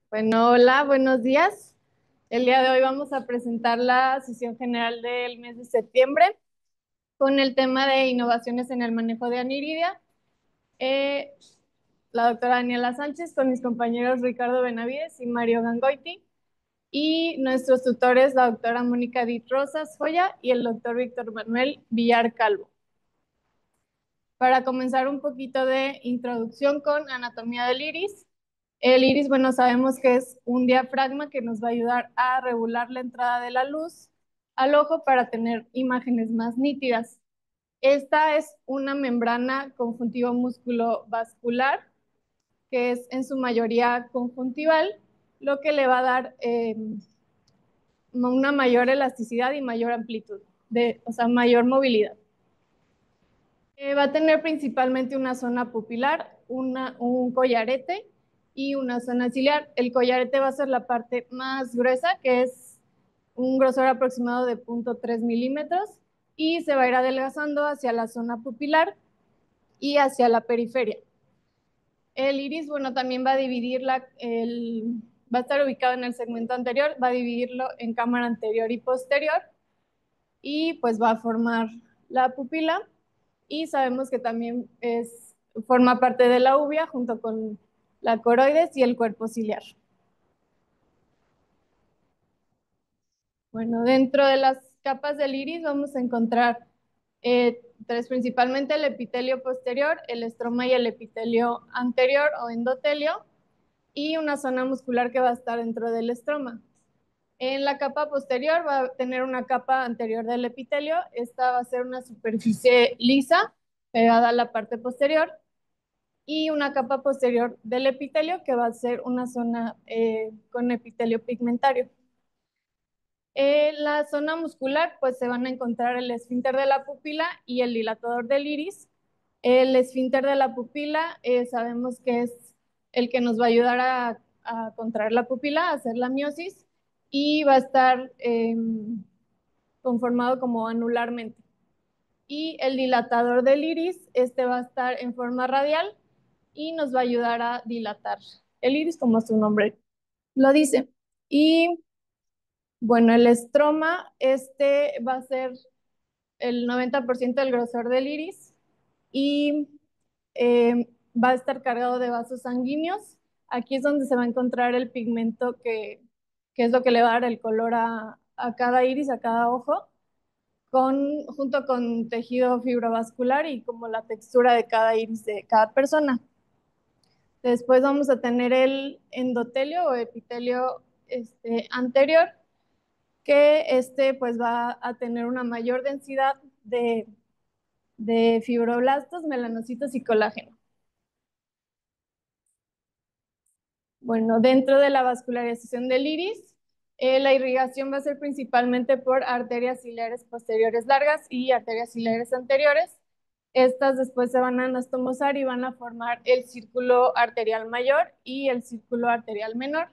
Bueno, hola, buenos días. El día de hoy vamos a presentar la sesión general del mes de septiembre con el tema de innovaciones en el manejo de aniridia. Eh, la doctora Daniela Sánchez con mis compañeros Ricardo Benavides y Mario Gangoiti y nuestros tutores, la doctora Mónica Dit Rosas Joya y el doctor Víctor Manuel Villar Calvo. Para comenzar un poquito de introducción con anatomía del iris. El iris, bueno, sabemos que es un diafragma que nos va a ayudar a regular la entrada de la luz al ojo para tener imágenes más nítidas. Esta es una membrana conjuntivo músculo vascular que es en su mayoría conjuntival, lo que le va a dar una mayor elasticidad y mayor amplitud, o sea, mayor movilidad. Va a tener principalmente una zona pupilar, un collarete y una zona ciliar. El collarete va a ser la parte más gruesa, que es un grosor aproximado de 0.3 milímetros, y se va a ir adelgazando hacia la zona pupilar y hacia la periferia. El iris, bueno, también va a dividir va a estar ubicado en el segmento anterior, va a dividirlo en cámara anterior y posterior, y pues va a formar la pupila. Y sabemos que también forma parte de la uvea junto con la coroides y el cuerpo ciliar. Bueno, dentro de las capas del iris vamos a encontrar tres principalmente: el epitelio posterior, el estroma y el epitelio anterior o endotelio, y una zona muscular que va a estar dentro del estroma. En la capa posterior va a tener una capa anterior del epitelio. Esta va a ser una superficie lisa pegada a la parte posterior, y una capa posterior del epitelio que va a ser una zona con epitelio pigmentario. En la zona muscular, pues se van a encontrar el esfínter de la pupila y el dilatador del iris. El esfínter de la pupila sabemos que es el que nos va a ayudar a contraer la pupila, a hacer la miosis, y va a estar conformado como anularmente. Y el dilatador del iris, este va a estar en forma radial y nos va a ayudar a dilatar el iris, como su nombre lo dice. Y bueno, el estroma, este va a ser el 90% del grosor del iris y va a estar cargado de vasos sanguíneos. Aquí es donde se va a encontrar el pigmento que es lo que le va a dar el color a cada iris, a cada ojo, junto con tejido fibrovascular y como la textura de cada iris de cada persona. Después vamos a tener el endotelio o epitelio anterior, que pues va a tener una mayor densidad de fibroblastos, melanocitos y colágeno. Bueno, dentro de la vascularización del iris, la irrigación va a ser principalmente por arterias ciliares posteriores largas y arterias ciliares anteriores. Estas después se van a anastomosar y van a formar el círculo arterial mayor y el círculo arterial menor,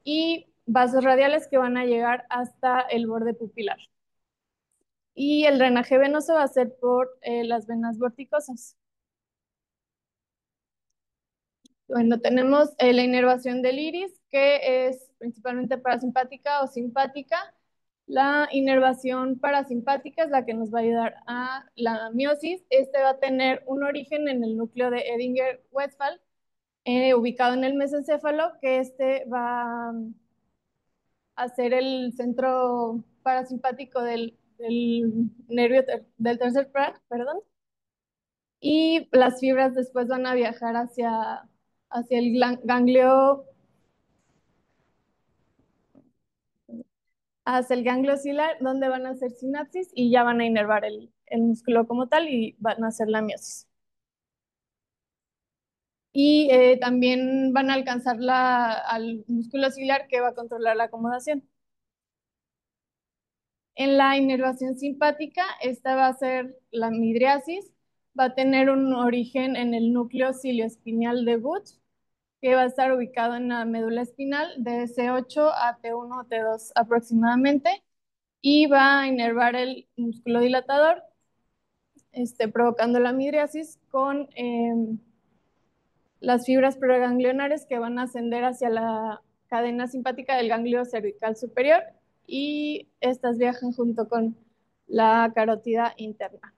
y vasos radiales que van a llegar hasta el borde pupilar. Y el drenaje venoso va a ser por las venas vorticosas. Bueno, tenemos la inervación del iris, que es principalmente parasimpática o simpática. La inervación parasimpática es la que nos va a ayudar a la miosis. Este va a tener un origen en el núcleo de Edinger-Westphal, ubicado en el mesencéfalo, que va a ser el centro parasimpático del nervio del tercer par, perdón. Y las fibras después van a viajar hacia el ganglio ocilar, donde van a hacer sinapsis y ya van a inervar el músculo como tal y van a hacer la miosis. Y también van a alcanzar al músculo ciliar, que va a controlar la acomodación. En la inervación simpática, esta va a ser la midriasis, va a tener un origen en el núcleo cilioespinal de Buch, que va a estar ubicado en la médula espinal de C8 a T1 o T2 aproximadamente, y va a inervar el músculo dilatador, provocando la midriasis con las fibras preganglionares que van a ascender hacia cadena simpática del ganglio cervical superior y estas viajan junto con la carótida interna.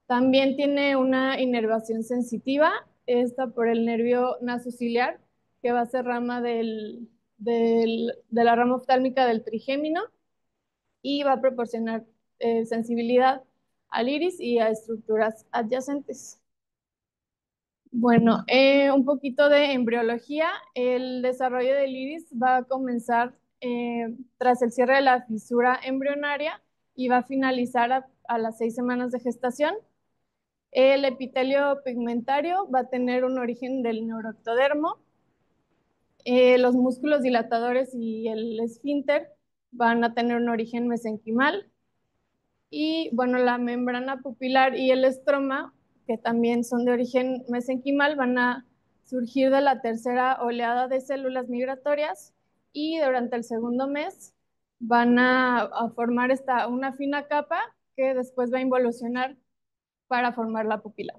También tiene una inervación sensitiva, esta por el nervio nasociliar, que va a ser rama de la rama oftálmica del trigémino y va a proporcionar sensibilidad al iris y a estructuras adyacentes. Bueno, un poquito de embriología. El desarrollo del iris va a comenzar tras el cierre de la fisura embrionaria y va a finalizar a las 6 semanas de gestación. El epitelio pigmentario va a tener un origen del neuroectodermo. Los músculos dilatadores y el esfínter van a tener un origen mesenquimal. Y bueno, la membrana pupilar y el estroma, que también son de origen mesenquimal, van a surgir de la tercera oleada de células migratorias y durante el segundo mes van a formar una fina capa que después va a involucionar para formar la pupila.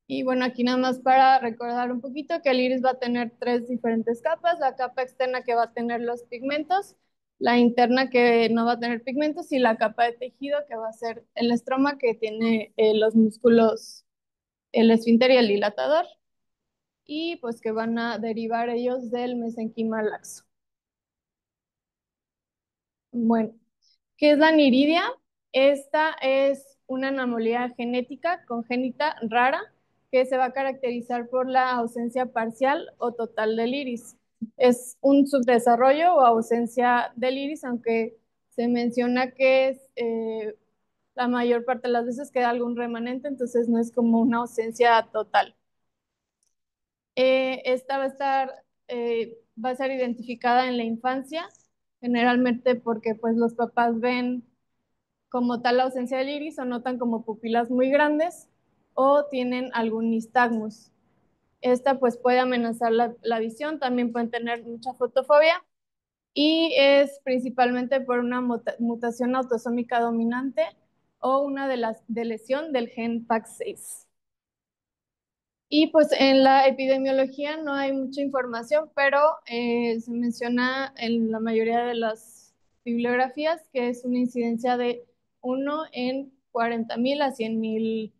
Y bueno, aquí nada más para recordar un poquito que el iris va a tener 3 diferentes capas: la capa externa que va a tener los pigmentos, la interna que no va a tener pigmentos y la capa de tejido que va a ser el estroma que tiene los músculos, el esfínter y el dilatador, y pues que van a derivar ellos del mesenquima laxo. Bueno, ¿qué es la aniridia? Esta es una anomalía genética congénita rara que se va a caracterizar por la ausencia parcial o total del iris. Es un subdesarrollo o ausencia del iris, aunque se menciona que es, la mayor parte de las veces queda algún remanente, entonces no es como una ausencia total. Esta va a ser identificada en la infancia, generalmente porque pues los papás ven como tal la ausencia del iris o notan como pupilas muy grandes o tienen algún nistagmus. Esta pues puede amenazar la visión, también pueden tener mucha fotofobia y es principalmente por una mutación autosómica dominante o una de lesión del gen PAX6. Y pues en la epidemiología no hay mucha información, pero se menciona en la mayoría de las bibliografías que es una incidencia de 1 en 40,000 a 100,000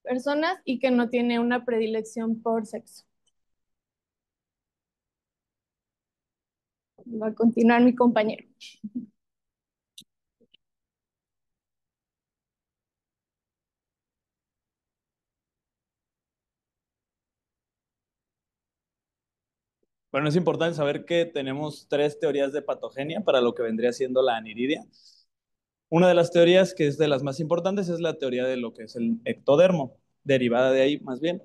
personas y que no tiene una predilección por sexo. Va a continuar mi compañero. Bueno, es importante saber que tenemos 3 teorías de patogenia para lo que vendría siendo la aniridia. Una de las teorías, que es de las más importantes, es la teoría de lo que es el ectodermo, derivada de ahí más bien,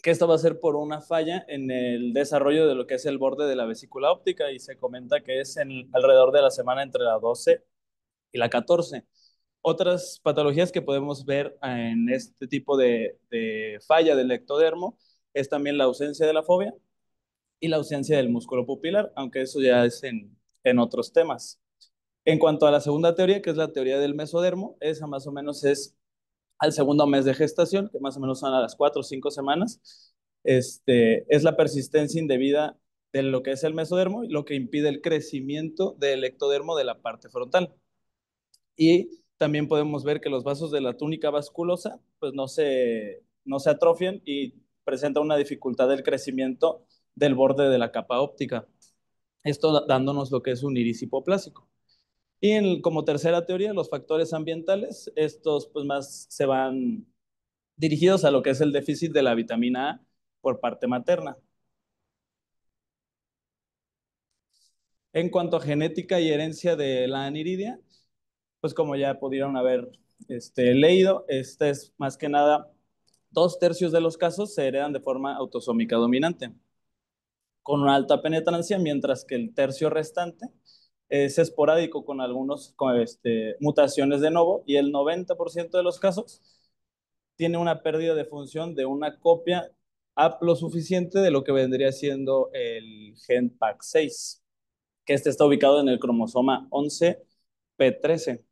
que esto va a ser por una falla en el desarrollo de lo que es el borde de la vesícula óptica y se comenta que es alrededor de la semana entre la 12 y la 14. Otras patologías que podemos ver en este tipo de falla del ectodermo es también la ausencia de la fobia y la ausencia del músculo pupilar, aunque eso ya es en otros temas. En cuanto a la segunda teoría, que es la teoría del mesodermo, esa más o menos es al segundo mes de gestación, que más o menos son a las 4 o 5 semanas. Es la persistencia indebida de lo que es el mesodermo y lo que impide el crecimiento del ectodermo de la parte frontal. Y también podemos ver que los vasos de la túnica vasculosa pues no se atrofian y presenta una dificultad del crecimiento del borde de la capa óptica. Esto dándonos lo que es un iris hipoplásico. Y como tercera teoría, los factores ambientales, estos pues más se van dirigidos a lo que es el déficit de la vitamina A por parte materna. En cuanto a genética y herencia de la aniridia, pues como ya pudieron haber leído, este es más que nada 2/3 de los casos se heredan de forma autosómica dominante, con una alta penetrancia, mientras que el tercio restante es esporádico con algunas mutaciones de novo y el 90% de los casos tiene una pérdida de función de una copia haplo suficiente de lo que vendría siendo el gen PAX6, que está ubicado en el cromosoma 11p13.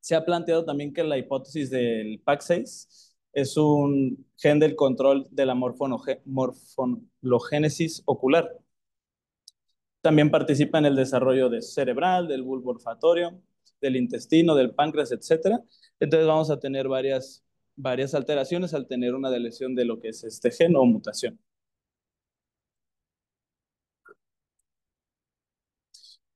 Se ha planteado también que la hipótesis del PAC6 es un gen del control de la morfologénesis ocular. También participa en el desarrollo de cerebral, del bulbo olfatorio, del intestino, del páncreas, etcétera. Entonces vamos a tener varias alteraciones al tener una lesión de lo que es este gen o mutación.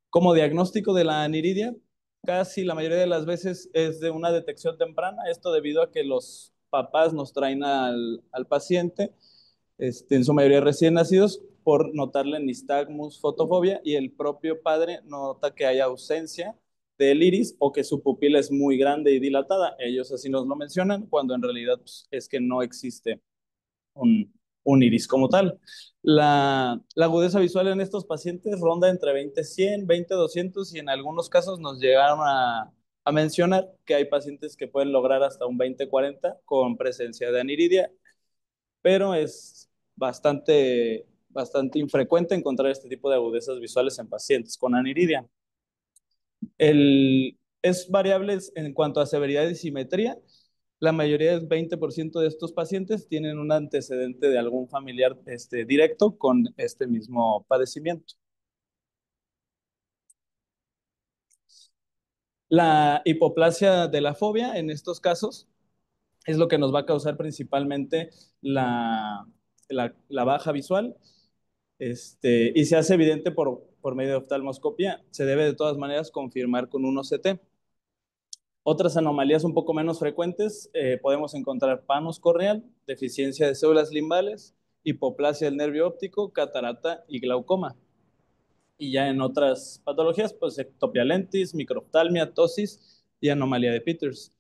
Como diagnóstico de la aniridia, casi la mayoría de las veces es de una detección temprana, esto debido a que los papás nos traen al paciente, en su mayoría recién nacidos, por notarle nistagmus, fotofobia, y el propio padre nota que hay ausencia del iris o que su pupila es muy grande y dilatada. Ellos así nos lo mencionan, cuando en realidad pues, es que no existe un, un iris como tal. La agudeza visual en estos pacientes ronda entre 20-100, 20-200 y en algunos casos nos llegaron a mencionar que hay pacientes que pueden lograr hasta un 20-40 con presencia de aniridia, pero es bastante infrecuente encontrar este tipo de agudezas visuales en pacientes con aniridia. Es variable en cuanto a severidad y simetría. La mayoría del 20% de estos pacientes tienen un antecedente de algún familiar directo con este mismo padecimiento. La hipoplasia de la fobia en estos casos es lo que nos va a causar principalmente la baja visual, y se hace evidente por medio de oftalmoscopia. Se debe de todas maneras confirmar con un OCT. Otras anomalías un poco menos frecuentes, podemos encontrar panos corneal, deficiencia de células limbales, hipoplasia del nervio óptico, catarata y glaucoma. Y ya en otras patologías, pues ectopia lentis, microftalmia, tosis y anomalía de Peters.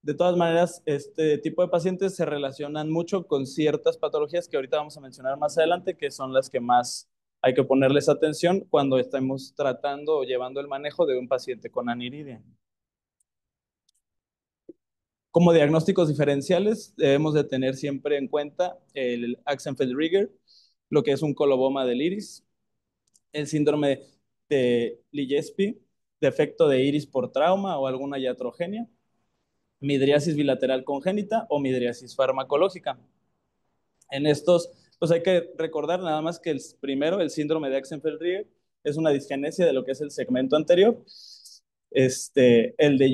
De todas maneras, este tipo de pacientes se relacionan mucho con ciertas patologías que ahorita vamos a mencionar más adelante, que son las que más hay que ponerles atención cuando estamos tratando o llevando el manejo de un paciente con aniridia. Como diagnósticos diferenciales, debemos de tener siempre en cuenta el Axenfeld-Rieger, lo que es un coloboma del iris, el síndrome de Gillespie, defecto de iris por trauma o alguna iatrogenia, midriasis bilateral congénita o midriasis farmacológica. En estos, pues hay que recordar nada más que el primero, el síndrome de Axenfeld-Rieger, es una disgenesia de lo que es el segmento anterior. El de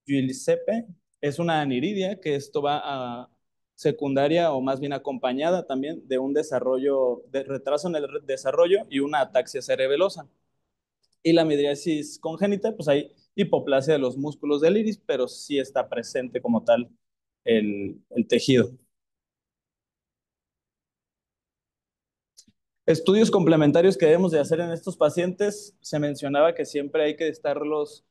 Giuseppe es una aniridia, que esto va a secundaria o más bien acompañada también de un de retraso en el desarrollo y una ataxia cerebelosa. Y la midriasis congénita, pues hay hipoplasia de los músculos del iris, pero sí está presente como tal el tejido. Estudios complementarios que debemos de hacer en estos pacientes, se mencionaba que siempre hay que estarlos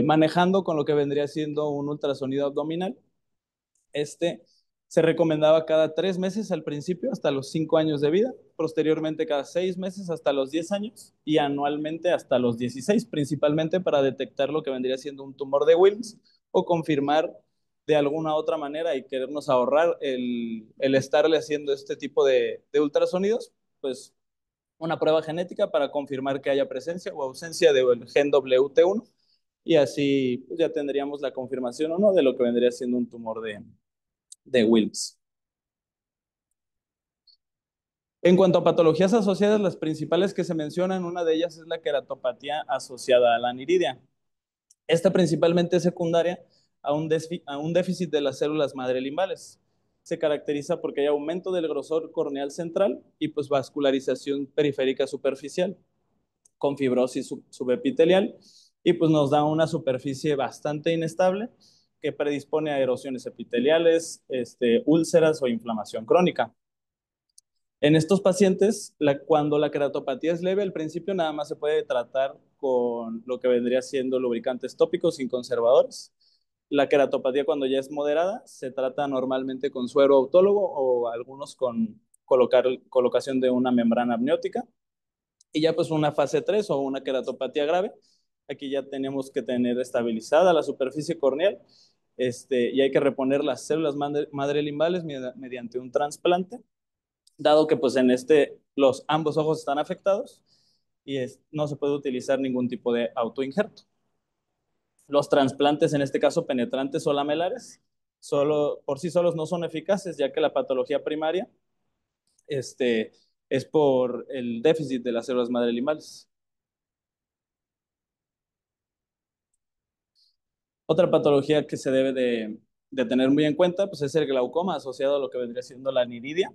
manejando con lo que vendría siendo un ultrasonido abdominal. Se recomendaba cada 3 meses al principio hasta los 5 años de vida, posteriormente cada 6 meses hasta los 10 años y anualmente hasta los 16, principalmente para detectar lo que vendría siendo un tumor de Wilms o confirmar de alguna otra manera y querernos ahorrar el estarle haciendo este tipo de ultrasonidos, pues una prueba genética para confirmar que haya presencia o ausencia del gen WT1 y así pues, ya tendríamos la confirmación o no de lo que vendría siendo un tumor de Wilms. En cuanto a patologías asociadas, las principales que se mencionan, una de ellas es la queratopatía asociada a la aniridia. Esta principalmente es secundaria a un déficit de las células madre limbales. Se caracteriza porque hay aumento del grosor corneal central y pues vascularización periférica superficial con fibrosis subepitelial y pues nos da una superficie bastante inestable que predispone a erosiones epiteliales, úlceras o inflamación crónica. En estos pacientes, cuando la queratopatía es leve, al principio nada más se puede tratar con lo que vendría siendo lubricantes tópicos sin conservadores. La queratopatía cuando ya es moderada, se trata normalmente con suero autólogo o algunos con colocación de una membrana amniótica. Y ya pues una fase 3 o una queratopatía grave, aquí ya tenemos que tener estabilizada la superficie corneal y hay que reponer las células madre limbales mediante un trasplante dado que pues en ambos ojos están afectados y no se puede utilizar ningún tipo de autoinjerto. Los trasplantes, en este caso penetrantes o lamelares, solo, por sí solos no son eficaces, ya que la patología primaria es por el déficit de las células madre limales. Otra patología que se debe de tener muy en cuenta pues, es el glaucoma asociado a lo que vendría siendo la aniridia.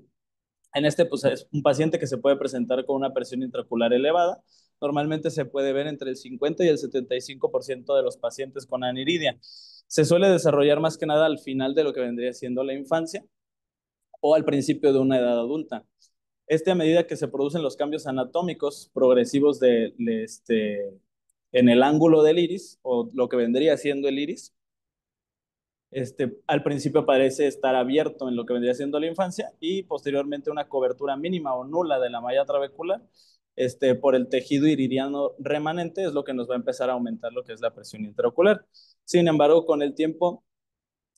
En este, pues es un paciente que se puede presentar con una presión intraocular elevada. Normalmente se puede ver entre el 50 y el 75% de los pacientes con aniridia. Se suele desarrollar más que nada al final de lo que vendría siendo la infancia o al principio de una edad adulta. A medida que se producen los cambios anatómicos progresivos en el ángulo del iris, o lo que vendría siendo el iris, al principio parece estar abierto en lo que vendría siendo la infancia y posteriormente una cobertura mínima o nula de la malla trabecular por el tejido iridiano remanente es lo que nos va a empezar a aumentar lo que es la presión intraocular. Sin embargo, con el tiempo,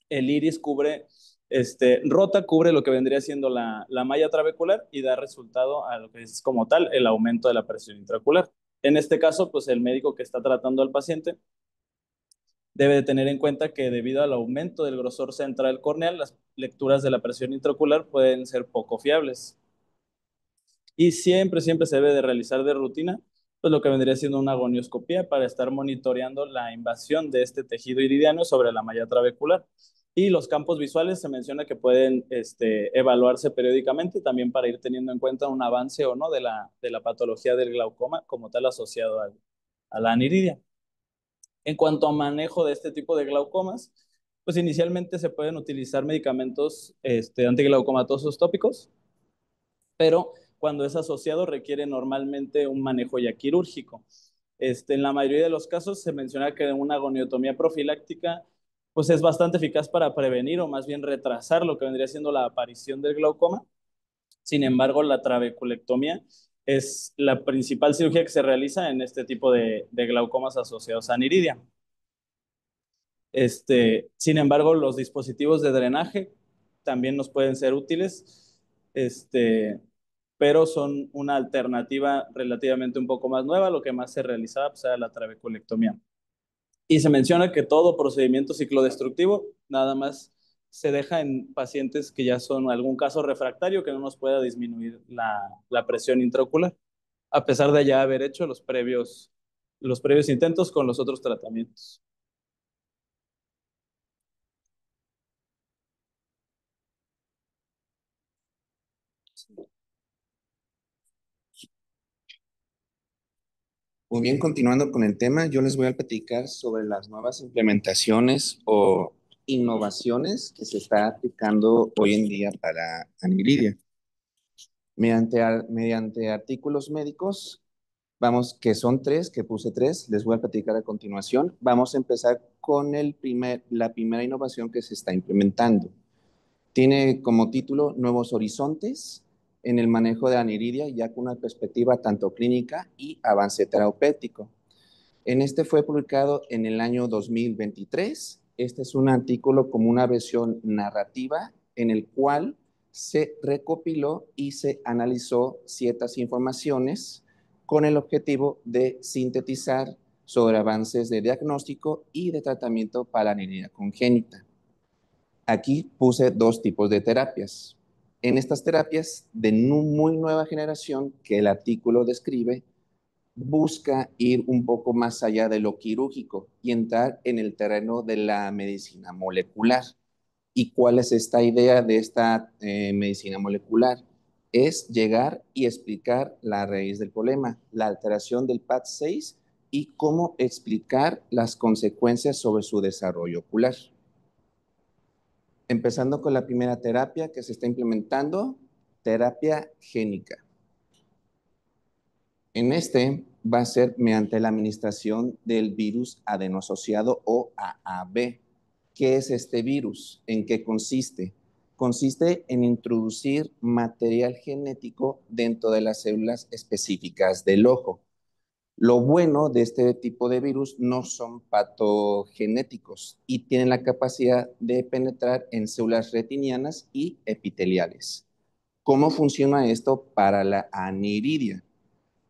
el iris cubre lo que vendría siendo la malla trabecular y da resultado a lo que es como tal el aumento de la presión intraocular. En este caso, pues el médico que está tratando al paciente debe de tener en cuenta que debido al aumento del grosor central corneal, las lecturas de la presión intraocular pueden ser poco fiables. Y siempre se debe de realizar de rutina, pues lo que vendría siendo una gonioscopía para estar monitoreando la invasión de este tejido iridiano sobre la malla trabecular. Y los campos visuales se menciona que pueden evaluarse periódicamente también para ir teniendo en cuenta un avance o no de la patología del glaucoma como tal asociado a la aniridia. En cuanto a manejo de este tipo de glaucomas, pues inicialmente se pueden utilizar medicamentos antiglaucomatosos tópicos, pero cuando es asociado requiere normalmente un manejo ya quirúrgico. En la mayoría de los casos se menciona que una goniotomía profiláctica pues es bastante eficaz para prevenir o más bien retrasar lo que vendría siendo la aparición del glaucoma. Sin embargo, la trabeculectomía es la principal cirugía que se realiza en este tipo de glaucomas asociados a aniridia. Sin embargo, los dispositivos de drenaje también nos pueden ser útiles, pero son una alternativa relativamente un poco más nueva. Lo que más se realizaba pues, era la trabeculectomía. Y se menciona que todo procedimiento ciclodestructivo nada más se deja en pacientes que ya son algún caso refractario que no nos pueda disminuir la presión intraocular, a pesar de ya haber hecho los previos intentos con los otros tratamientos. Muy bien, continuando con el tema, yo les voy a platicar sobre las nuevas implementaciones o innovaciones que se está aplicando hoy en día para aniridia. Mediante artículos médicos, vamos, que son tres, que puse tres, les voy a platicar a continuación. Vamos a empezar con la primera innovación que se está implementando. Tiene como título Nuevos Horizontes en el manejo de aniridia, ya con una perspectiva tanto clínica y avance terapéutico. En este fue publicado en el año 2023. Este es un artículo como una versión narrativa en el cual se recopiló y se analizó ciertas informaciones con el objetivo de sintetizar sobre avances de diagnóstico y de tratamiento para la aniridia congénita. Aquí puse dos tipos de terapias. En estas terapias de muy nueva generación que el artículo describe, busca ir un poco más allá de lo quirúrgico y entrar en el terreno de la medicina molecular. ¿Y cuál es esta idea de esta medicina molecular? Es llegar y explicar la raíz del problema, la alteración del PAD6 y cómo explicar las consecuencias sobre su desarrollo ocular. Empezando con la primera terapia que se está implementando, terapia génica. En este va a ser mediante la administración del virus adenosociado o AAV. ¿Qué es este virus? ¿En qué consiste? Consiste en introducir material genético dentro de las células específicas del ojo. Lo bueno de este tipo de virus no son patogenéticos y tienen la capacidad de penetrar en células retinianas y epiteliales. ¿Cómo funciona esto para la aniridia?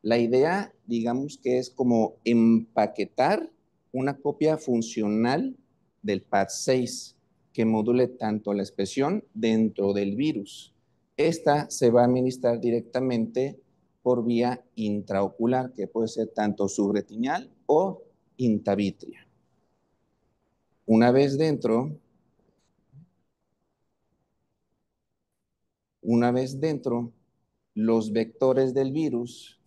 La idea, digamos que es como empaquetar una copia funcional del PAD6 que module tanto la expresión dentro del virus. Esta se va a administrar directamente por vía intraocular, que puede ser tanto subretinal o intravítrea. Una vez dentro, los vectores del virus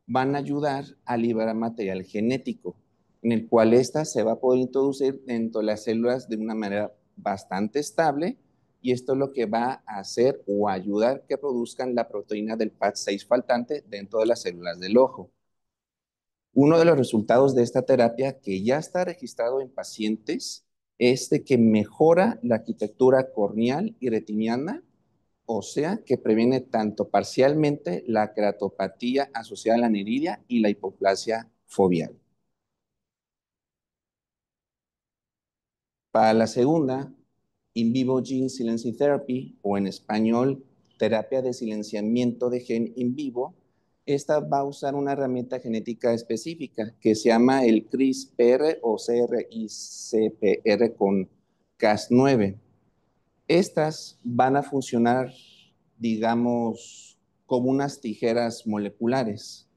van a ayudar a liberar material genético, en el cual ésta se va a poder introducir dentro de las células de una manera bastante estable, y esto es lo que va a hacer o ayudar que produzcan la proteína del PAD6 faltante dentro de las células del ojo. Uno de los resultados de esta terapia que ya está registrado en pacientes es de que mejora la arquitectura corneal y retiniana, o sea, que previene tanto parcialmente la queratopatía asociada a la aniridia y la hipoplasia foveal. Para la segunda, in vivo gene silencing therapy, o en español, terapia de silenciamiento de gen in vivo, esta va a usar una herramienta genética específica que se llama el CRISPR o CRISPR con Cas9. Estas van a funcionar, digamos, como unas tijeras moleculares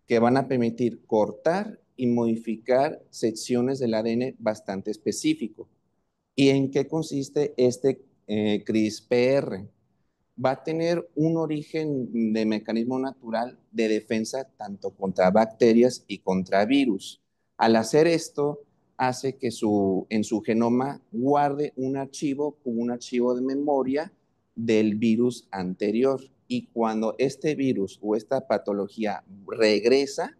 que van a permitir cortar y modificar secciones del ADN bastante específico. ¿Y en qué consiste este CRISPR? Va a tener un origen de mecanismo natural de defensa tanto contra bacterias y contra virus. Al hacer esto, hace que en su genoma guarde un archivo como un archivo de memoria del virus anterior. Y cuando este virus o esta patología regresa,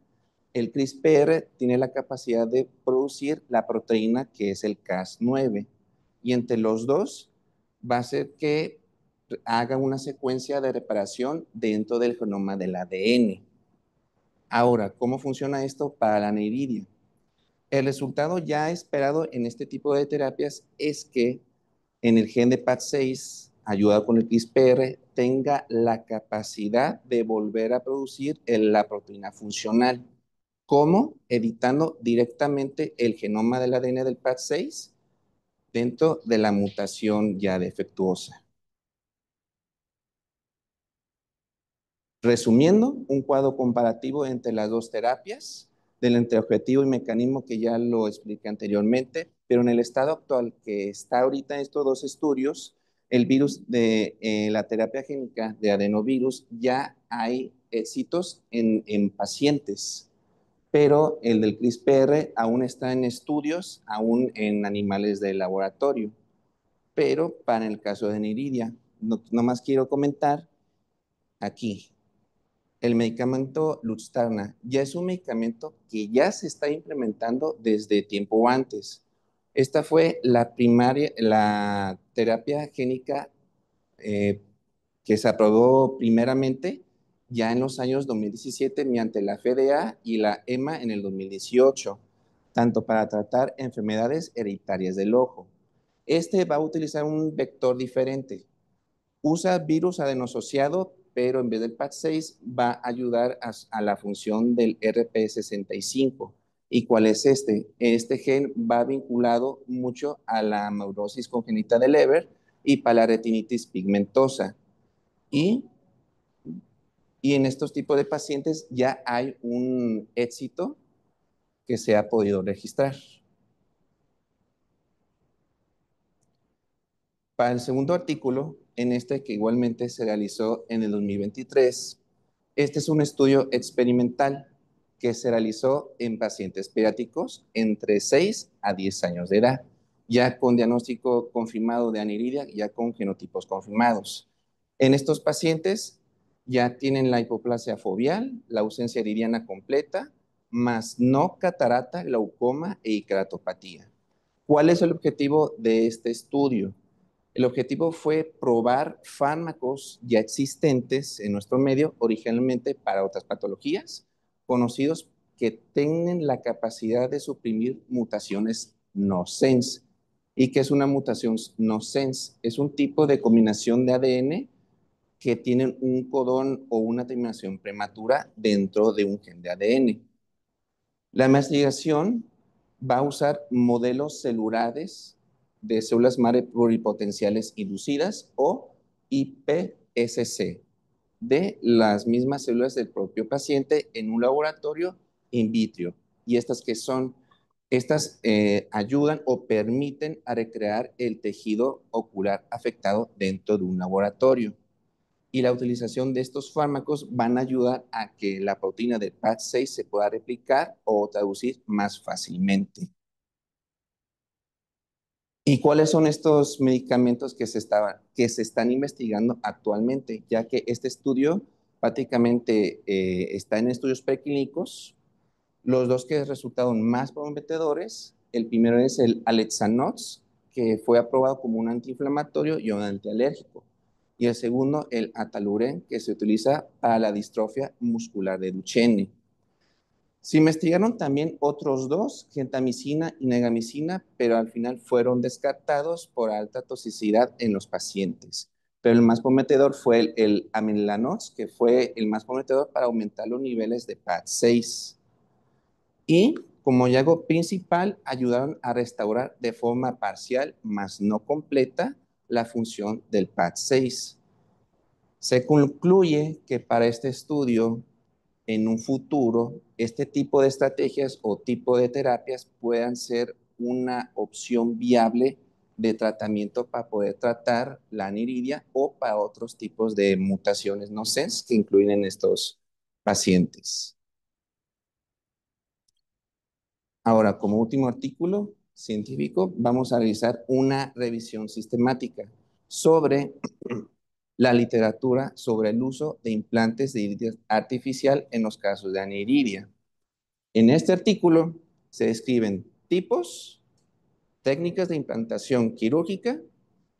el CRISPR tiene la capacidad de producir la proteína que es el Cas9. Y entre los dos va a hacer que haga una secuencia de reparación dentro del genoma del ADN. Ahora, ¿cómo funciona esto para la aniridia? El resultado ya esperado en este tipo de terapias es que en el gen de PAD6, ayudado con el CRISPR, tenga la capacidad de volver a producir la proteína funcional. ¿Cómo? Editando directamente el genoma del ADN del PAD6 dentro de la mutación ya defectuosa. Resumiendo, un cuadro comparativo entre las dos terapias, del entre objetivo y mecanismo que ya lo expliqué anteriormente, pero en el estado actual que está ahorita en estos dos estudios, el virus de la terapia génica de adenovirus ya hay éxitos en pacientes, pero el del CRISPR aún está en estudios, aún en animales de laboratorio. Pero para el caso de Niridia, no más quiero comentar aquí. El medicamento Luxturna ya es un medicamento que ya se está implementando desde tiempo antes. Esta fue la terapia génica eh, que se aprobó primeramente ya en los años 2017 mediante la FDA y la EMA en el 2018, tanto para tratar enfermedades hereditarias del ojo. Este va a utilizar un vector diferente. Usa virus adenosociado, pero en vez del PAD6 va a ayudar a la función del RP65. ¿Y cuál es este? Este gen va vinculado mucho a la amaurosis congénita de Leber y para la retinitis pigmentosa. Y en estos tipos de pacientes ya hay un éxito que se ha podido registrar. Para el segundo artículo, en este que igualmente se realizó en el 2023, este es un estudio experimental que se realizó en pacientes pediátricos entre 6 a 10 años de edad, ya con diagnóstico confirmado de aniridia, ya con genotipos confirmados. En estos pacientes ya tienen la hipoplasia foveal, la ausencia iridiana completa, más no catarata, glaucoma e queratopatía. ¿Cuál es el objetivo de este estudio? El objetivo fue probar fármacos ya existentes en nuestro medio, originalmente para otras patologías, conocidos que tienen la capacidad de suprimir mutaciones no-sense. ¿Y qué es una mutación no-sense? Es un tipo de combinación de ADN que tienen un codón o una terminación prematura dentro de un gen de ADN. La investigación va a usar modelos celulares de células madre pluripotenciales inducidas o iPSC de las mismas células del propio paciente en un laboratorio in vitro. Y estas ayudan o permiten a recrear el tejido ocular afectado dentro de un laboratorio. Y la utilización de estos fármacos van a ayudar a que la proteína del PAD6 se pueda replicar o traducir más fácilmente. ¿Y cuáles son estos medicamentos que se están investigando actualmente? Ya que este estudio prácticamente está en estudios preclínicos. Los dos que resultaron más prometedores, el primero es el Alexanox, que fue aprobado como un antiinflamatorio y un antialérgico. Y el segundo, el Ataluren, que se utiliza para la distrofia muscular de Duchenne. Se investigaron también otros dos, gentamicina y negamicina, pero al final fueron descartados por alta toxicidad en los pacientes. Pero el más prometedor fue el Amiglanox, que fue el más prometedor para aumentar los niveles de PAD6. Y como hallazgo principal, ayudaron a restaurar de forma parcial, más no completa, la función del PAD6. Se concluye que para este estudio, en un futuro, este tipo de estrategias o tipo de terapias puedan ser una opción viable de tratamiento para poder tratar la aniridia o para otros tipos de mutaciones no sens que incluyen en estos pacientes. Ahora, como último artículo científico, vamos a realizar una revisión sistemática sobre la literatura sobre el uso de implantes de iridia artificial en los casos de aniridia. En este artículo se describen tipos, técnicas de implantación quirúrgica,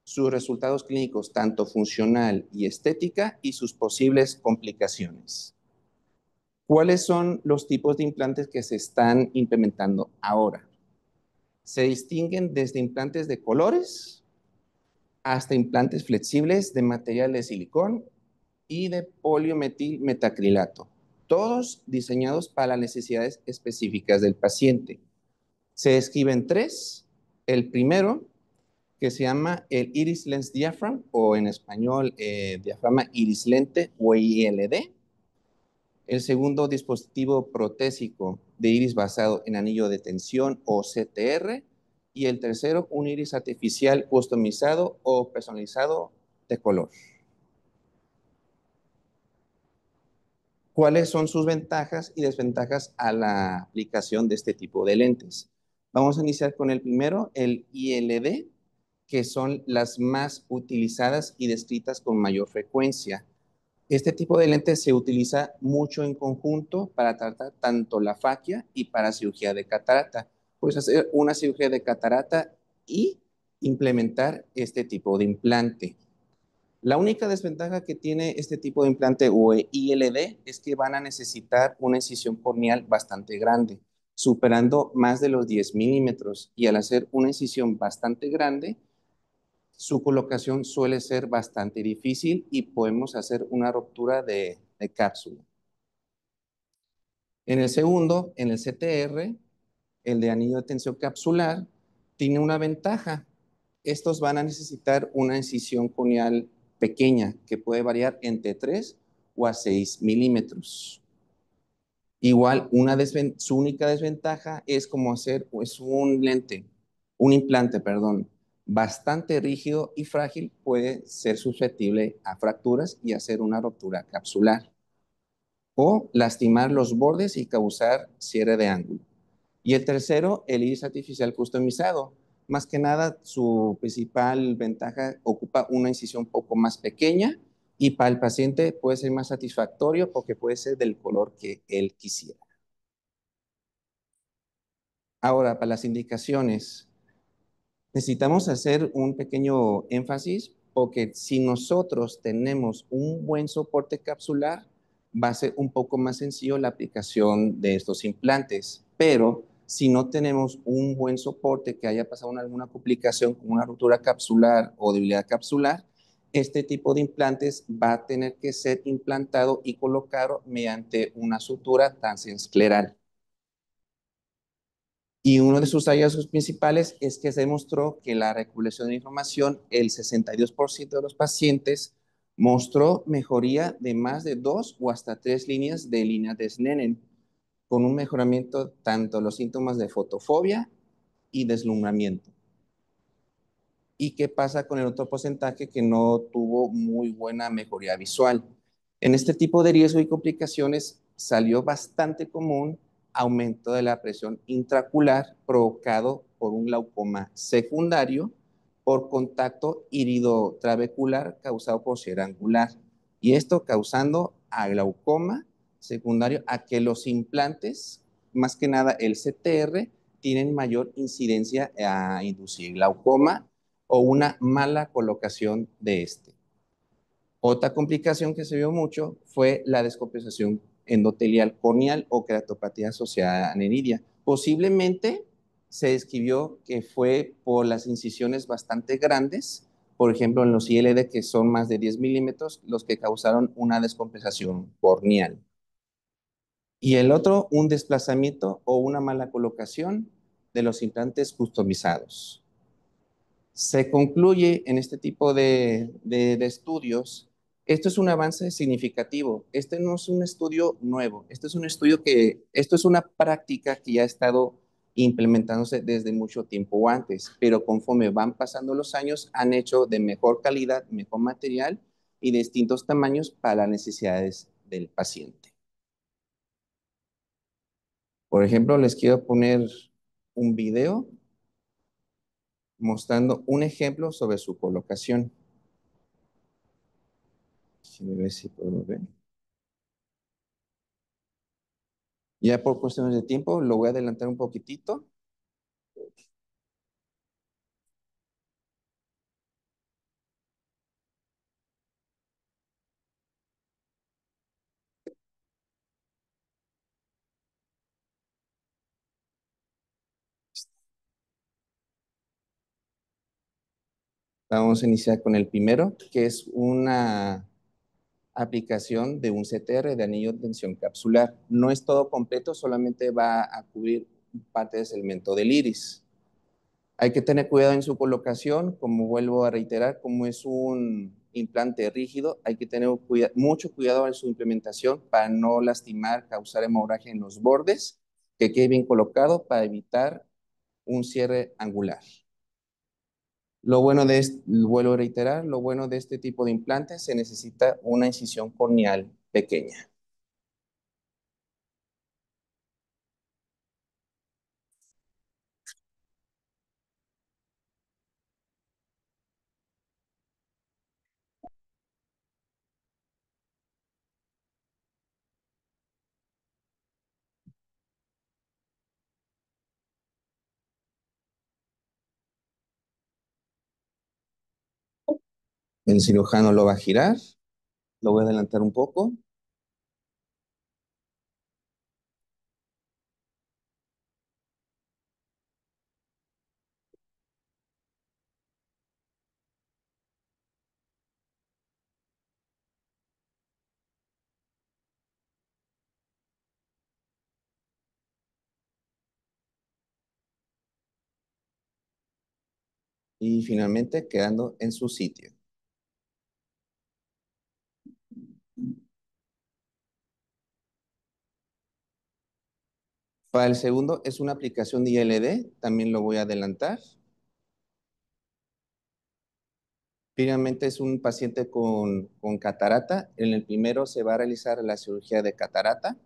sus resultados clínicos tanto funcional y estética y sus posibles complicaciones. ¿Cuáles son los tipos de implantes que se están implementando ahora? Se distinguen desde implantes de colores hasta implantes flexibles de material de silicón y de poliometilmetacrilato, todos diseñados para las necesidades específicas del paciente. Se describen tres. El primero, que se llama el Iris Lens Diaphragm, o en español, diafragma iris lente o ILD. El segundo, dispositivo protésico de iris basado en anillo de tensión o CTR. Y el tercero, un iris artificial customizado o personalizado de color. ¿Cuáles son sus ventajas y desventajas a la aplicación de este tipo de lentes? Vamos a iniciar con el primero, el ILD, que son las más utilizadas y descritas con mayor frecuencia. Este tipo de lentes se utiliza mucho en conjunto para tratar tanto la faquia y para cirugía de catarata. Puedes hacer una cirugía de catarata y implementar este tipo de implante. La única desventaja que tiene este tipo de implante o ILD es que van a necesitar una incisión corneal bastante grande, superando más de los 10 milímetros. Y al hacer una incisión bastante grande, su colocación suele ser bastante difícil y podemos hacer una ruptura de cápsula. En el segundo, en el CTR, el de anillo de tensión capsular, tiene una ventaja. Estos van a necesitar una incisión corneal pequeña que puede variar entre 3 o a 6 milímetros. Igual, su única desventaja es como hacer un implante, bastante rígido y frágil, puede ser susceptible a fracturas y hacer una ruptura capsular o lastimar los bordes y causar cierre de ángulo. Y el tercero, el iris artificial customizado. Más que nada, su principal ventaja ocupa una incisión un poco más pequeña y para el paciente puede ser más satisfactorio porque puede ser del color que él quisiera. Ahora, para las indicaciones, necesitamos hacer un pequeño énfasis porque si nosotros tenemos un buen soporte capsular, va a ser un poco más sencillo la aplicación de estos implantes, pero si no tenemos un buen soporte que haya pasado alguna complicación como una ruptura capsular o debilidad capsular, este tipo de implantes va a tener que ser implantado y colocado mediante una sutura transescleral. Y uno de sus hallazgos principales es que se demostró que la recopilación de información, el 62% de los pacientes mostró mejoría de más de 2 o hasta 3 líneas de Snellen, con un mejoramiento tanto de los síntomas de fotofobia y deslumbramiento. ¿Y qué pasa con el otro porcentaje que no tuvo muy buena mejoría visual? En este tipo de riesgo y complicaciones salió bastante común aumento de la presión intraocular provocado por un glaucoma secundario por contacto iridotrabecular causado por cierre angular. Y esto causando a glaucoma secundario a que los implantes, más que nada el CTR, tienen mayor incidencia a inducir glaucoma o una mala colocación de este. Otra complicación que se vio mucho fue la descompensación endotelial corneal o queratopatía asociada a aniridia. Posiblemente se describió que fue por las incisiones bastante grandes, por ejemplo en los ILD que son más de 10 milímetros, los que causaron una descompensación corneal. Y el otro, un desplazamiento o una mala colocación de los implantes customizados. Se concluye en este tipo de estudios, esto es un avance significativo, este no es un estudio nuevo, esto es una práctica que ya ha estado implementándose desde mucho tiempo antes, pero conforme van pasando los años han hecho de mejor calidad, mejor material y de distintos tamaños para las necesidades del paciente. Por ejemplo, les quiero poner un video mostrando un ejemplo sobre su colocación. Déjenme ver si puedo ver. Ya por cuestiones de tiempo, lo voy a adelantar un poquitito. Vamos a iniciar con el primero, que es una aplicación de un CTR de anillo de tensión capsular. No es todo completo, solamente va a cubrir parte del segmento del iris. Hay que tener cuidado en su colocación, como vuelvo a reiterar, como es un implante rígido, hay que tener mucho cuidado en su implementación para no lastimar, causar hemorragia en los bordes, que quede bien colocado para evitar un cierre angular. Vuelvo a reiterar, lo bueno de este tipo de implantes, se necesita una incisión corneal pequeña. El cirujano lo va a girar, lo voy a adelantar un poco. Y finalmente quedando en su sitio. Para el segundo es una aplicación de ILD, también lo voy a adelantar. Finalmente es un paciente con catarata. En el primero se va a realizar la cirugía de catarata.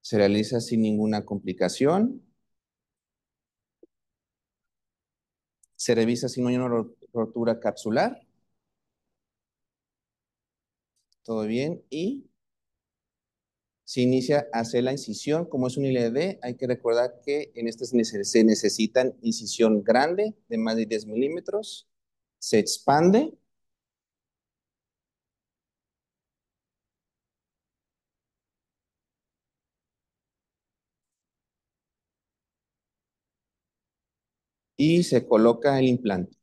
Se realiza sin ninguna complicación. Se revisa si no hay una rotura capsular. Todo bien. Y se inicia a hacer la incisión. Como es un ILD, hay que recordar que en este se necesitan incisión grande de más de 10 milímetros. Se expande. Y se coloca el implante.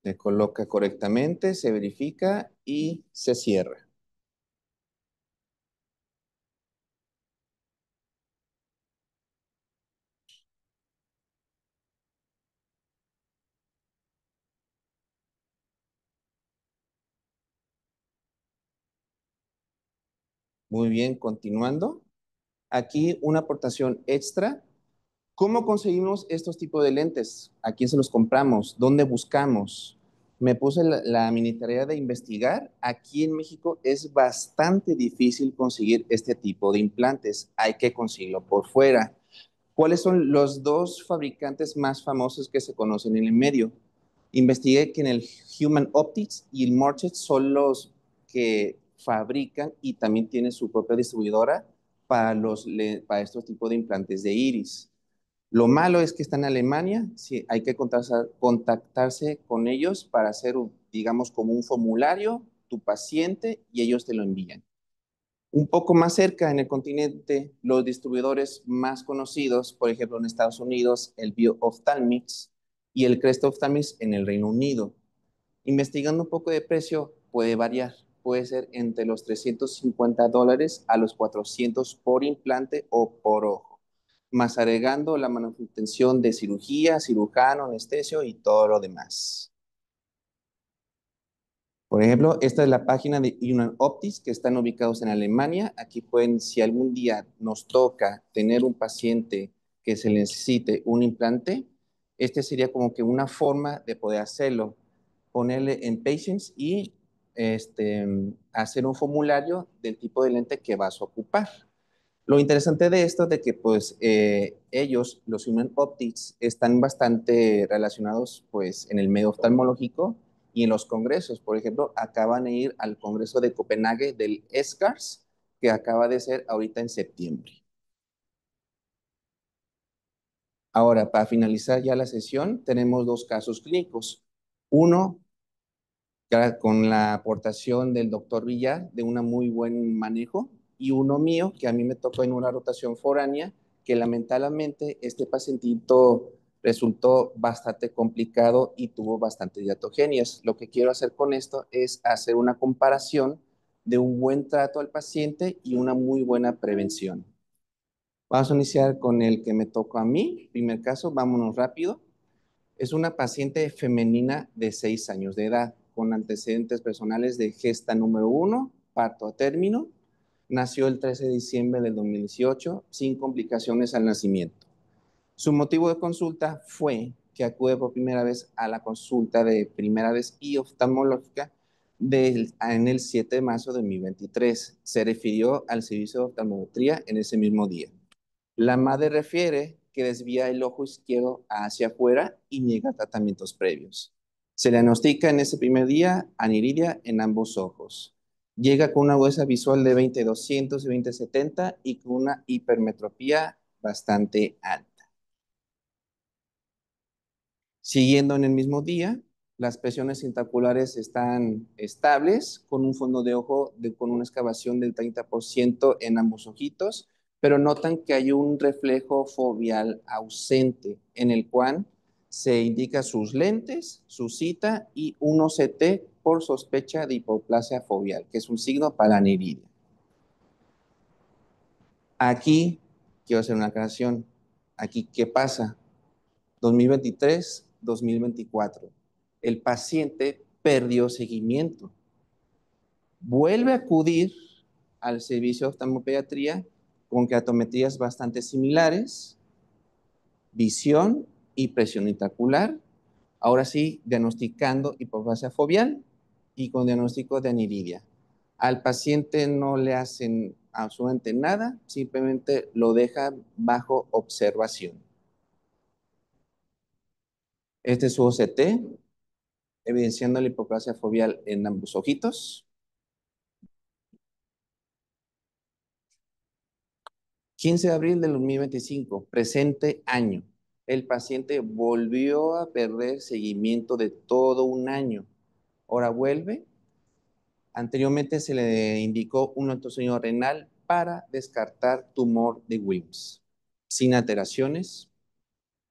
Se coloca correctamente, se verifica y se cierra. Muy bien, continuando. Aquí una aportación extra. ¿Cómo conseguimos estos tipos de lentes? ¿A quién se los compramos? ¿Dónde buscamos? Me puse la mini tarea de investigar. Aquí en México es bastante difícil conseguir este tipo de implantes. Hay que conseguirlo por fuera. ¿Cuáles son los dos fabricantes más famosos que se conocen en el medio? Investigué que en el Human Optics y el Morchet son los que fabrican y también tienen su propia distribuidora para estos tipos de implantes de iris. Lo malo es que está en Alemania, sí, hay que contactarse con ellos para hacer, digamos, como un formulario, tu paciente, y ellos te lo envían. Un poco más cerca en el continente, los distribuidores más conocidos, por ejemplo en Estados Unidos, el Bio-Ophthalmics y el Crest Ophthalmics en el Reino Unido. Investigando un poco de precio, puede variar. Puede ser entre los $350 a los 400 por implante o por ojo, más agregando la manutención de cirugía, cirujano, anestesio y todo lo demás. Por ejemplo, esta es la página de Human Optics que están ubicados en Alemania. Aquí pueden, si algún día nos toca tener un paciente que se le necesite un implante, este sería como que una forma de poder hacerlo. Ponerle en Patients y hacer un formulario del tipo de lente que vas a ocupar. Lo interesante de esto es de que pues ellos, los Human Optics, están bastante relacionados pues en el medio oftalmológico y en los congresos. Por ejemplo, acaban de ir al congreso de Copenhague del ESCARS, que acaba de ser ahorita en septiembre. Ahora, para finalizar ya la sesión, tenemos dos casos clínicos. Uno, con la aportación del doctor Villar de un muy buen manejo, y uno mío que a mí me tocó en una rotación foránea, que lamentablemente este pacientito resultó bastante complicado y tuvo bastantes diatogenias. Lo que quiero hacer con esto es hacer una comparación de un buen trato al paciente y una muy buena prevención. Vamos a iniciar con el que me tocó a mí. Primer caso, vámonos rápido. Es una paciente femenina de 6 años de edad, con antecedentes personales de gesta número 1, parto a término. Nació el 13 de diciembre del 2018, sin complicaciones al nacimiento. Su motivo de consulta fue que acude por primera vez a la consulta de primera vez y oftalmológica en el 7 de marzo de 2023. Se refirió al servicio de oftalmometría en ese mismo día. La madre refiere que desvía el ojo izquierdo hacia afuera y niega tratamientos previos. Se le diagnostica en ese primer día aniridia en ambos ojos. Llega con una agudeza visual de 20/200 y 20/70 y con una hipermetropía bastante alta. Siguiendo en el mismo día, las presiones intraoculares están estables, con un fondo de ojo con una excavación del 30% en ambos ojitos, pero notan que hay un reflejo foveal ausente, en el cual se indica sus lentes, su cita y un OCT por sospecha de hipoplasia foveal, que es un signo para aniridia. Aquí quiero hacer una aclaración. Aquí, ¿qué pasa? 2023, 2024. El paciente perdió seguimiento. Vuelve a acudir al servicio de oftalmopediatría con keratometrías bastante similares, visión y presión intraocular. Ahora sí, diagnosticando hipoplasia foveal y con diagnóstico de aniridia. Al paciente no le hacen absolutamente nada, simplemente lo dejan bajo observación. Este es su OCT, evidenciando la hipoplasia foveal en ambos ojitos. 15 de abril del 2025, presente año. El paciente volvió a perder seguimiento de todo un año. Ahora vuelve. Anteriormente se le indicó un ultrasonido renal para descartar tumor de Wilms, sin alteraciones.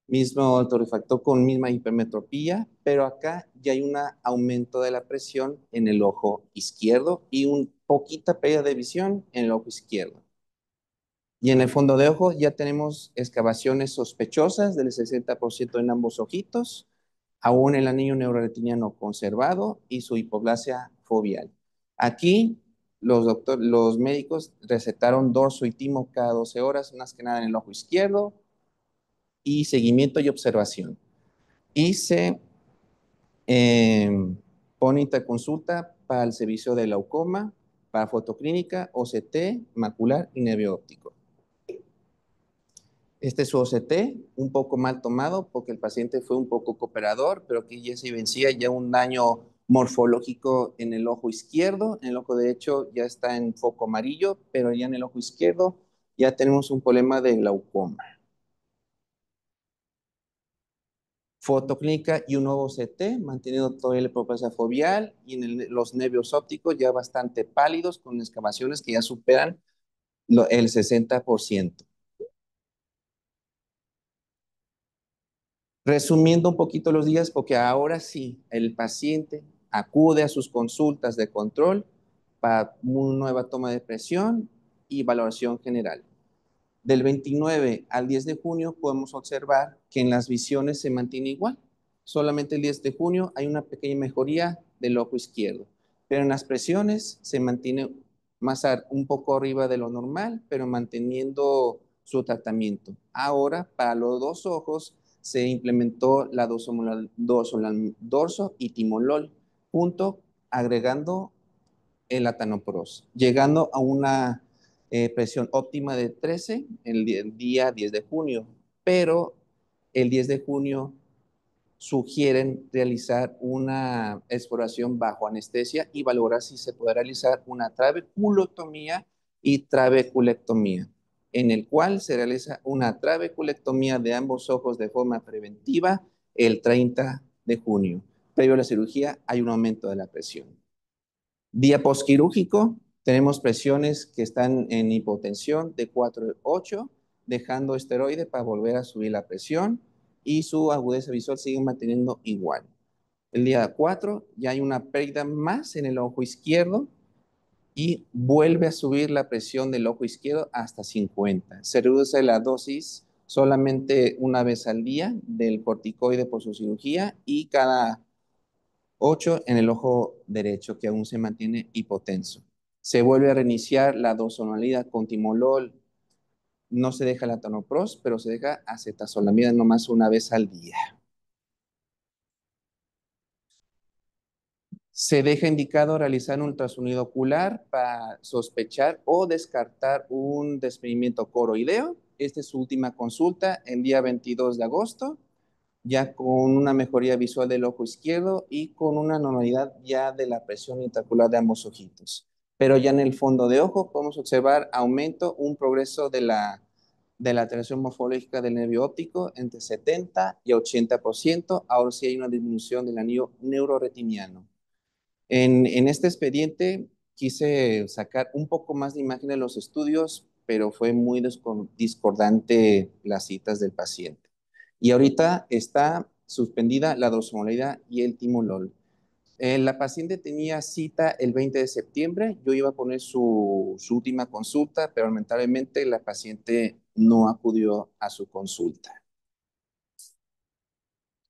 mismo autorrefractor con misma hipermetropía, pero acá ya hay un aumento de la presión en el ojo izquierdo y un poquita pérdida de visión en el ojo izquierdo. Y en el fondo de ojo ya tenemos excavaciones sospechosas del 60% en ambos ojitos, aún el anillo neuroretiniano conservado y su hipoplasia foveal. Aquí los médicos recetaron dorso y timo cada 12 horas, más que nada en el ojo izquierdo, y seguimiento y observación. Y se eh, pone interconsulta para el servicio de glaucoma, para fotoclínica, OCT, macular y nervio óptico. Este es su OCT, un poco mal tomado porque el paciente fue un poco cooperador, pero que ya se vencía ya un daño morfológico en el ojo izquierdo. En el ojo derecho ya está en foco amarillo, pero ya en el ojo izquierdo ya tenemos un problema de glaucoma. Fotoclínica y un nuevo OCT, manteniendo toda la hipoplasia foveal y en los nervios ópticos ya bastante pálidos con excavaciones que ya superan el 60%. Resumiendo un poquito los días, porque ahora sí, el paciente acude a sus consultas de control para una nueva toma de presión y valoración general. Del 29 al 10 de junio podemos observar que en las visiones se mantiene igual. Solamente el 10 de junio hay una pequeña mejoría del ojo izquierdo, pero en las presiones se mantiene un poco arriba de lo normal, pero manteniendo su tratamiento. Ahora, para los dos ojos, se implementó la dorso y timolol, junto agregando el atanopros, llegando a una presión óptima de 13 el día 10 de junio, pero el 10 de junio sugieren realizar una exploración bajo anestesia y valorar si se puede realizar una trabeculotomía y trabeculectomía, en el cual se realiza una trabeculectomía de ambos ojos de forma preventiva el 30 de junio. Previo a la cirugía hay un aumento de la presión. Día postquirúrgico, tenemos presiones que están en hipotensión de 4,8, dejando esteroide para volver a subir la presión y su agudeza visual sigue manteniendo igual. El día 4 ya hay una pérdida más en el ojo izquierdo y vuelve a subir la presión del ojo izquierdo hasta 50. Se reduce la dosis solamente una vez al día del corticoide por su cirugía y cada 8 en el ojo derecho, que aún se mantiene hipotenso. Se vuelve a reiniciar la dosonalida con timolol. No se deja la tonopros, pero se deja acetazolamida nomás una vez al día. Se deja indicado realizar un ultrasonido ocular para sospechar o descartar un desprendimiento coroideo. Esta es su última consulta el día 22 de agosto, ya con una mejoría visual del ojo izquierdo y con una normalidad ya de la presión intraocular de ambos ojitos. Pero ya en el fondo de ojo podemos observar un progreso de la alteración morfológica del nervio óptico entre 70 y 80%. Ahora sí hay una disminución del anillo neuroretiniano. En este expediente quise sacar un poco más de imagen de los estudios, pero fue muy discordante las citas del paciente. Y ahorita está suspendida la dorsomolaridad y el timolol. La paciente tenía cita el 20 de septiembre, yo iba a poner su última consulta, pero lamentablemente la paciente no acudió a su consulta.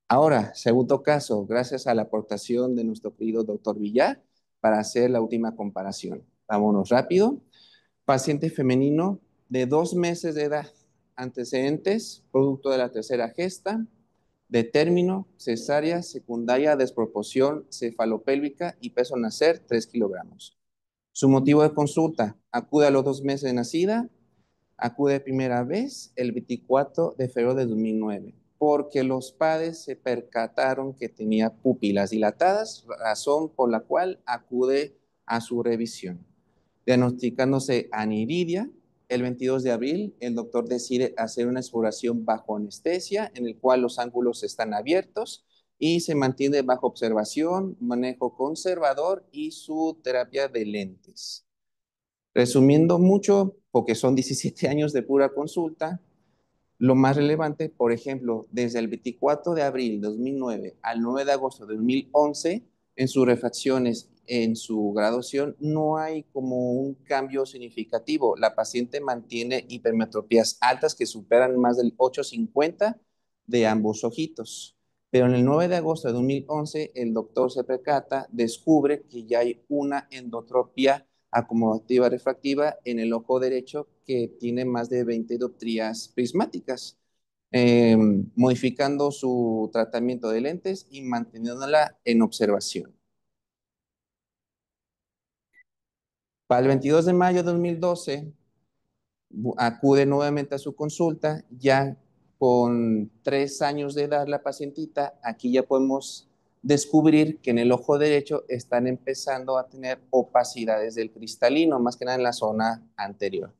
Ahora, segundo caso, gracias a la aportación de nuestro querido doctor Villar para hacer la última comparación. Vámonos rápido. Paciente femenino de 2 meses de edad, antecedentes, producto de la tercera gesta, de término, cesárea, secundaria, desproporción cefalopélvica y peso al nacer 3 kilogramos. Su motivo de consulta, acude a los 2 meses de nacida, acude primera vez el 24 de febrero de 2009, porque los padres se percataron que tenía pupilas dilatadas, razón por la cual acude a su revisión. Diagnosticándose aniridia, el 22 de abril, el doctor decide hacer una exploración bajo anestesia, en el cual los ángulos están abiertos y se mantiene bajo observación, manejo conservador y su terapia de lentes. Resumiendo mucho, porque son 17 años de pura consulta, Lo más relevante, por ejemplo, desde el 24 de abril de 2009 al 9 de agosto de 2011, en sus refracciones, en su graduación, no hay como un cambio significativo. La paciente mantiene hipermetropías altas que superan más del 850 de ambos ojitos. Pero en el 9 de agosto de 2011, el doctor se percata, descubre que ya hay una endotropia acomodativa refractiva en el ojo derecho que tiene más de 20 dioptrías prismáticas, eh, modificando su tratamiento de lentes y manteniéndola en observación. Para el 22 de mayo de 2012, acude nuevamente a su consulta, ya con 3 años de edad la pacientita. Aquí ya podemos descubrir que en el ojo derecho están empezando a tener opacidades del cristalino, más que nada en la zona anterior.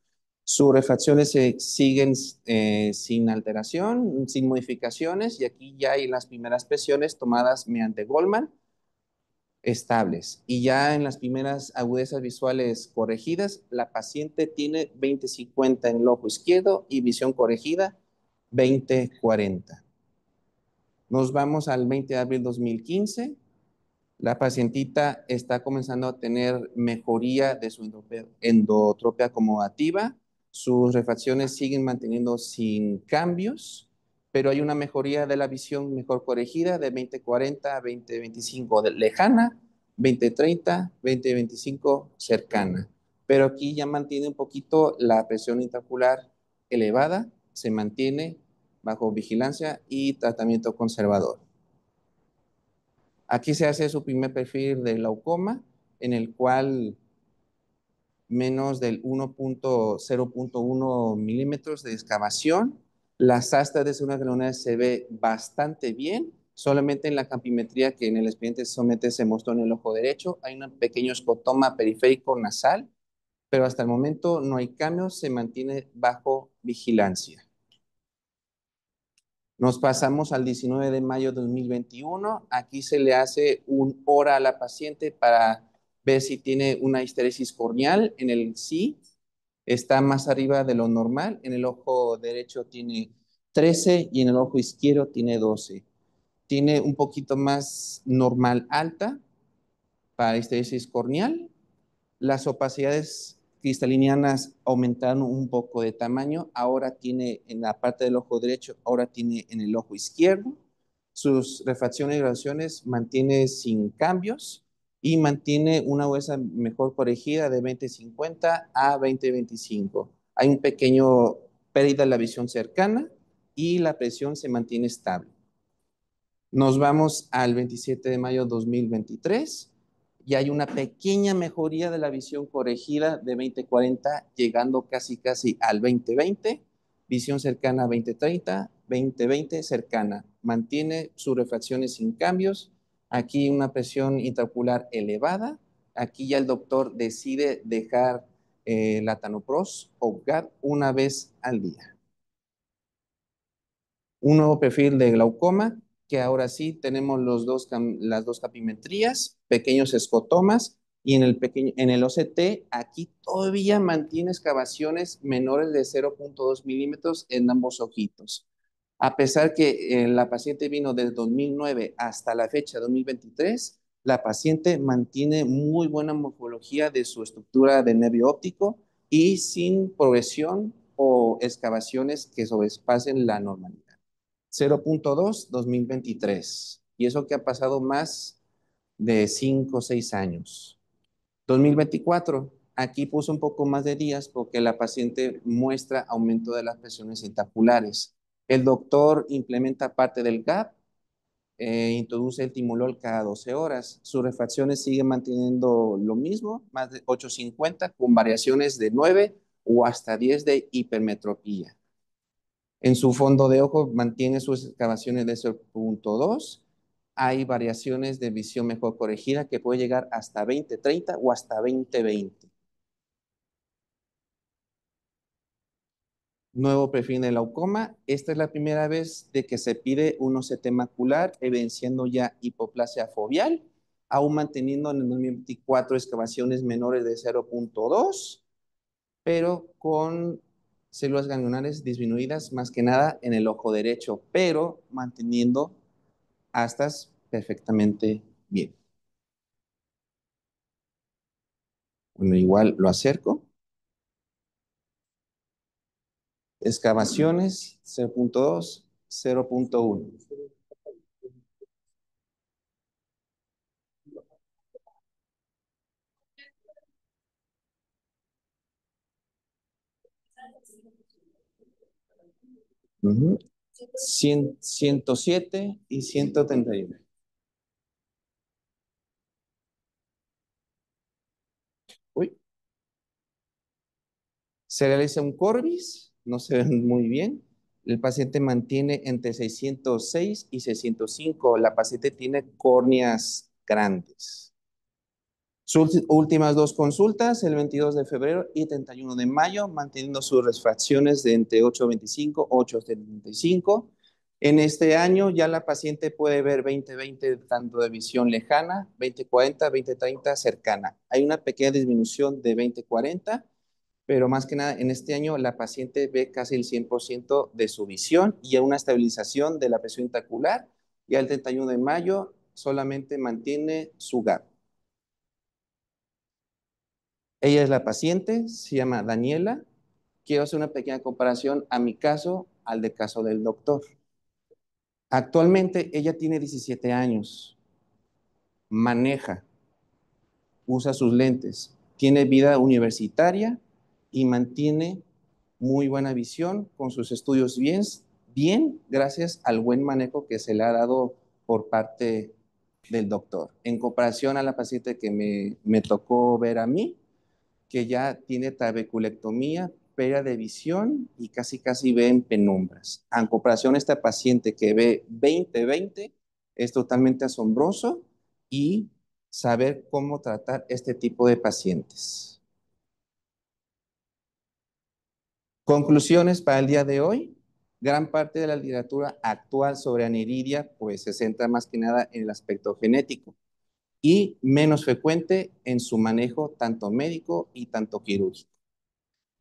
Sus refracciones se siguen sin alteración, sin modificaciones, y aquí ya hay las primeras presiones tomadas mediante Goldman estables. Y ya en las primeras agudezas visuales corregidas, la paciente tiene 20/50 en el ojo izquierdo y visión corregida 20/40. Nos vamos al 20 de abril de 2015. La pacientita está comenzando a tener mejoría de su endotropia acomodativa. Sus refracciones siguen manteniendo sin cambios, pero hay una mejoría de la visión mejor corregida de 20/40 a 20/25 lejana, 20/30, 20/25 cercana. Pero aquí ya mantiene un poquito la presión intraocular elevada, se mantiene bajo vigilancia y tratamiento conservador. Aquí se hace su primer perfil de glaucoma, en el cual menos del 0.1 milímetros de excavación. Las astas de células granulares se ve bastante bien. Solamente en la campimetría que en el expediente somete se mostró en el ojo derecho, hay un pequeño escotoma periférico nasal, pero hasta el momento no hay cambios, se mantiene bajo vigilancia. Nos pasamos al 19 de mayo de 2021. Aquí se le hace un hora a la paciente para ver si tiene una histeresis corneal. En el sí está más arriba de lo normal. En el ojo derecho tiene 13 y en el ojo izquierdo tiene 12. Tiene un poquito más normal alta para histeresis corneal. Las opacidades cristalinianas aumentaron un poco de tamaño. Ahora tiene en la parte del ojo derecho, ahora tiene en el ojo izquierdo. Sus refracciones y graduaciones mantiene sin cambios y mantiene una huesa mejor corregida de 20/50 a 20/25. Hay un pequeño pérdida de la visión cercana y la presión se mantiene estable. Nos vamos al 27 de mayo de 2023 y hay una pequeña mejoría de la visión corregida de 20/40, llegando casi al 20/20, visión cercana a 20/30, 20/20 cercana. Mantiene sus refracciones sin cambios. Aquí una presión intraocular elevada. Aquí ya el doctor decide dejar latanoprost o GAD una vez al día. Un nuevo perfil de glaucoma, que ahora sí tenemos las dos capimetrías, pequeños escotomas, y en el OCT aquí todavía mantiene excavaciones menores de 0.2 milímetros en ambos ojitos. A pesar que la paciente vino desde 2009 hasta la fecha de 2023, la paciente mantiene muy buena morfología de su estructura de nervio óptico y sin progresión o excavaciones que sobrepasen la normalidad. 0.2, 2023. Y eso que ha pasado más de 5 o 6 años. 2024, aquí puso un poco más de días porque la paciente muestra aumento de las presiones intaculares. El doctor implementa parte del GAP, introduce el timolol cada 12 horas. Sus refracciones siguen manteniendo lo mismo, más de 850, con variaciones de 9 o hasta 10 de hipermetropía. En su fondo de ojo mantiene sus excavaciones de 0.2. Hay variaciones de visión mejor corregida que puede llegar hasta 20/30 o hasta 20/20. Nuevo perfil de glaucoma. Esta es la primera vez de que se pide un OCT macular, evidenciando ya hipoplasia foveal, aún manteniendo en el 2024 excavaciones menores de 0.2, pero con células ganglionares disminuidas más que nada en el ojo derecho, pero manteniendo astas perfectamente bien. Bueno, igual lo acerco. Excavaciones 0.2, 0.1. Uh-huh. 107 y 131. Uy. Se realiza un Corbis, no se ven muy bien. El paciente mantiene entre 606 y 605. La paciente tiene córneas grandes. Sus últimas dos consultas, el 22 de febrero y 31 de mayo, manteniendo sus refracciones de entre 8.25 y 8.75. En este año ya la paciente puede ver 20/20 tanto de visión lejana, 20/40, 20/30 cercana. Hay una pequeña disminución de 20/40, pero más que nada en este año la paciente ve casi el 100% de su visión y hay una estabilización de la presión intraocular, y al 31 de mayo solamente mantiene su gap. Ella es la paciente, se llama Daniela. Quiero hacer una pequeña comparación a mi caso al del caso del doctor. Actualmente ella tiene 17 años, maneja, usa sus lentes, tiene vida universitaria y mantiene muy buena visión con sus estudios bien, gracias al buen manejo que se le ha dado por parte del doctor. En comparación a la paciente que me tocó ver a mí, que ya tiene trabeculectomía, pérdida de visión y casi ve en penumbras. En comparación a esta paciente que ve 20/20, es totalmente asombroso, y saber cómo tratar este tipo de pacientes. Conclusiones para el día de hoy. Gran parte de la literatura actual sobre aniridia pues se centra más que nada en el aspecto genético y menos frecuente en su manejo tanto médico y tanto quirúrgico,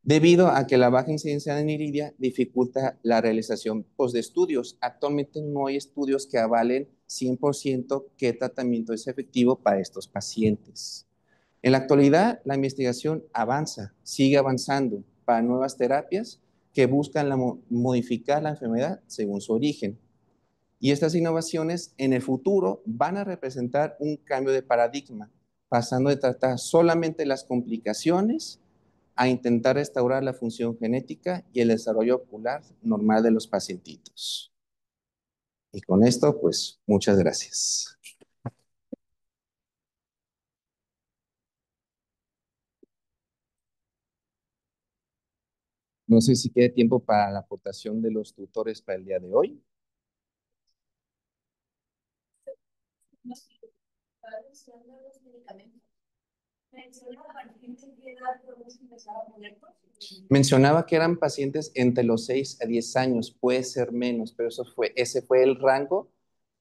debido a que la baja incidencia de aniridia dificulta la realización pues, de estudios. Actualmente no hay estudios que avalen 100% qué tratamiento es efectivo para estos pacientes. En la actualidad, la investigación avanza, sigue avanzando para nuevas terapias que buscan modificar la enfermedad según su origen. Y estas innovaciones en el futuro van a representar un cambio de paradigma, pasando de tratar solamente las complicaciones a intentar restaurar la función genética y el desarrollo ocular normal de los pacientitos. Y con esto, pues, muchas gracias. No sé si quede tiempo para la aportación de los tutores para el día de hoy. Mencionaba que eran pacientes entre los 6 a 10 años, puede ser menos, pero ese fue el rango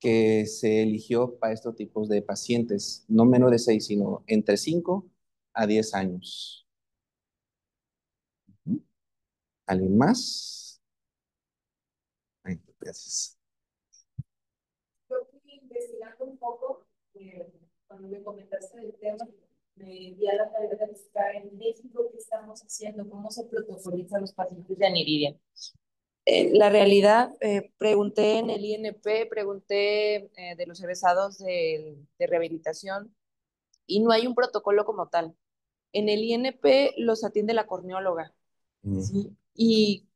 que se eligió para estos tipos de pacientes, no menos de 6, sino entre 5 a 10 años. ¿Alguien más? Ay, gracias. Yo fui investigando un poco, cuando me comentaste del tema, me di a la tarea de buscar en México qué estamos haciendo, cómo se protocolizan los pacientes de aniridia. La realidad, pregunté en el INP, pregunté de los egresados de rehabilitación y no hay un protocolo como tal. En el INP los atiende la corneóloga, ¿sí? Y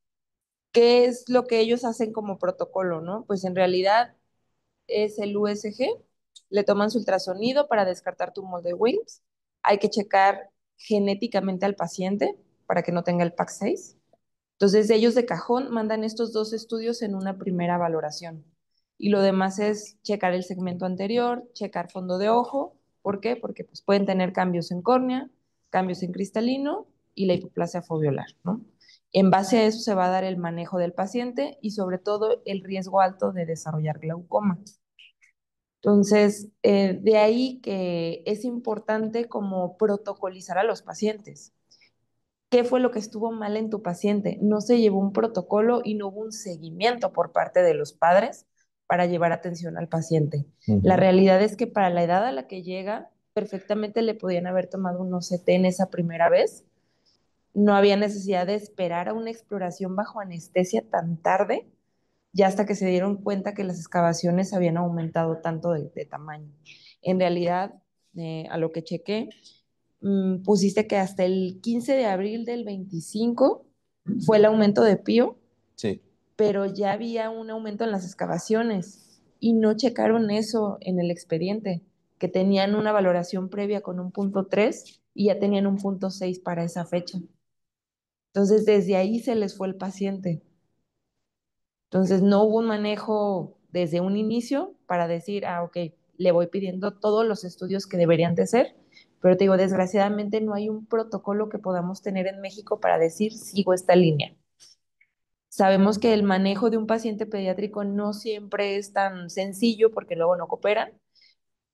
¿qué es lo que ellos hacen como protocolo, no? Pues en realidad es el USG, le toman su ultrasonido para descartar tumor de Wilms, hay que checar genéticamente al paciente para que no tenga el PAC6. Entonces ellos de cajón mandan estos dos estudios en una primera valoración. Y lo demás es checar el segmento anterior, checar fondo de ojo. ¿Por qué? Porque pues, pueden tener cambios en córnea, cambios en cristalino y la hipoplasia foveolar, ¿no? En base a eso se va a dar el manejo del paciente y sobre todo el riesgo alto de desarrollar glaucoma. Entonces, de ahí que es importante como protocolizar a los pacientes. ¿qué fue lo que estuvo mal en tu paciente? No se llevó un protocolo y no hubo un seguimiento por parte de los padres para llevar atención al paciente. La realidad es que para la edad a la que llega, perfectamente le podían haber tomado un OCT en esa primera vez. No había necesidad de esperar a una exploración bajo anestesia tan tarde, ya hasta que se dieron cuenta que las excavaciones habían aumentado tanto de tamaño. En realidad, a lo que chequé, pusiste que hasta el 15 de abril del 25 fue el aumento de PIO, Sí. pero ya había un aumento en las excavaciones y no checaron eso en el expediente, que tenían una valoración previa con un punto 3 y ya tenían un punto 6 para esa fecha. Entonces, desde ahí se les fue el paciente. Entonces, no hubo un manejo desde un inicio para decir, ok, le voy pidiendo todos los estudios que deberían de ser, pero te digo, desgraciadamente no hay un protocolo que podamos tener en México para decir, sigo esta línea. Sabemos que el manejo de un paciente pediátrico no siempre es tan sencillo porque luego no cooperan.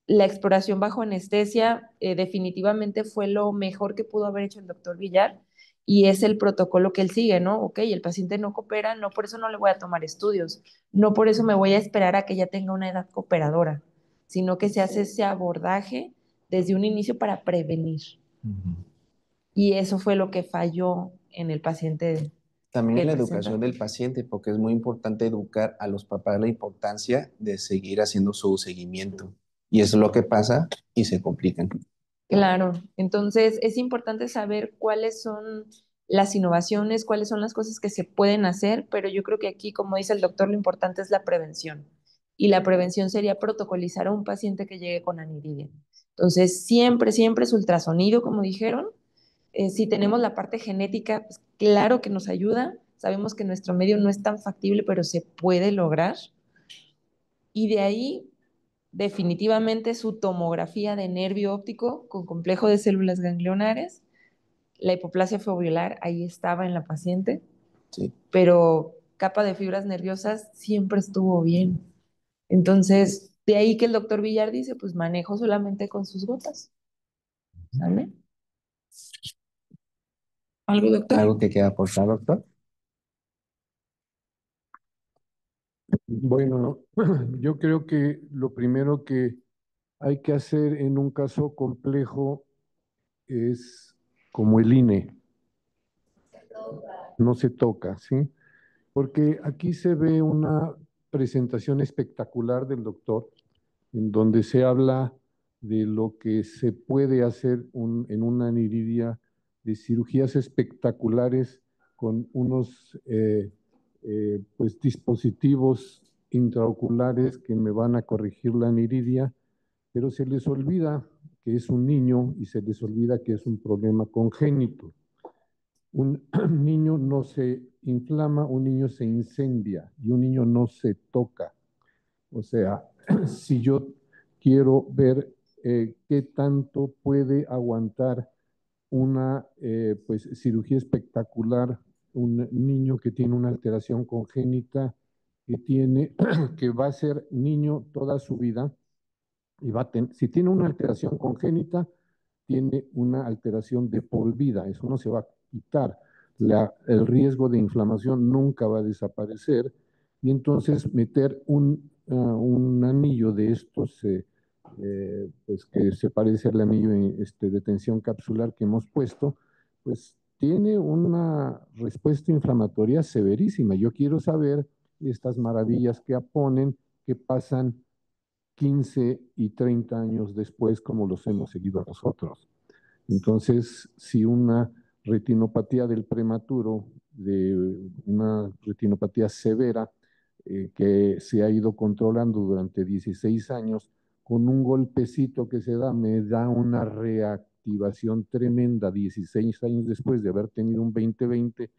La exploración bajo anestesia definitivamente fue lo mejor que pudo haber hecho el doctor Villar y es el protocolo que él sigue, ¿no? Ok, el paciente no coopera, no por eso no le voy a tomar estudios, no por eso me voy a esperar a que ya tenga una edad cooperadora, sino que se hace ese abordaje desde un inicio para prevenir. Y eso fue lo que falló en el paciente. También en la presenta. educación del paciente, porque es muy importante educar a los papás la importancia de seguir haciendo su seguimiento. Y eso es lo que pasa y se complican. Claro, entonces es importante saber cuáles son las innovaciones, cuáles son las cosas que se pueden hacer, pero yo creo que aquí, como dice el doctor, lo importante es la prevención. Y la prevención sería protocolizar a un paciente que llegue con aniridia. Entonces, siempre, siempre es ultrasonido, como dijeron. Si tenemos la parte genética, pues claro que nos ayuda. Sabemos que nuestro medio no es tan factible, pero se puede lograr. Y de ahí definitivamente su tomografía de nervio óptico con complejo de células ganglionares. La hipoplasia foveolar ahí estaba en la paciente, Sí. pero capa de fibras nerviosas siempre estuvo bien. Entonces, de ahí que el doctor Villar dice, pues manejo solamente con sus gotas. ¿Sale? ¿Algo, doctor? ¿Algo que queda aportar, doctor? Bueno, yo creo que lo primero que hay que hacer en un caso complejo es como el INE, no se toca, ¿sí? Porque aquí se ve una presentación espectacular del doctor, en donde se habla de lo que se puede hacer en una aniridia, de cirugías espectaculares con unos pues, dispositivos intraoculares que me van a corregir la aniridia, pero se les olvida que es un niño y se les olvida que es un problema congénito. Un niño no se inflama, un niño se incendia y un niño no se toca. O sea, si yo quiero ver qué tanto puede aguantar una pues, cirugía espectacular, un niño que tiene una alteración congénita, que va a ser niño toda su vida, y si tiene una alteración congénita, tiene una alteración de por vida, eso no se va a quitar. El riesgo de inflamación nunca va a desaparecer, y entonces meter un anillo de estos, pues que se parece al anillo de tensión capsular que hemos puesto, pues tiene una respuesta inflamatoria severísima. Yo quiero saber estas maravillas que ponen, que pasan 15 y 30 años después, como los hemos seguido nosotros. Entonces, si una retinopatía del prematuro, de una retinopatía severa, que se ha ido controlando durante 16 años, con un golpecito que se da, me da una reactivación tremenda 16 años después de haber tenido un 2020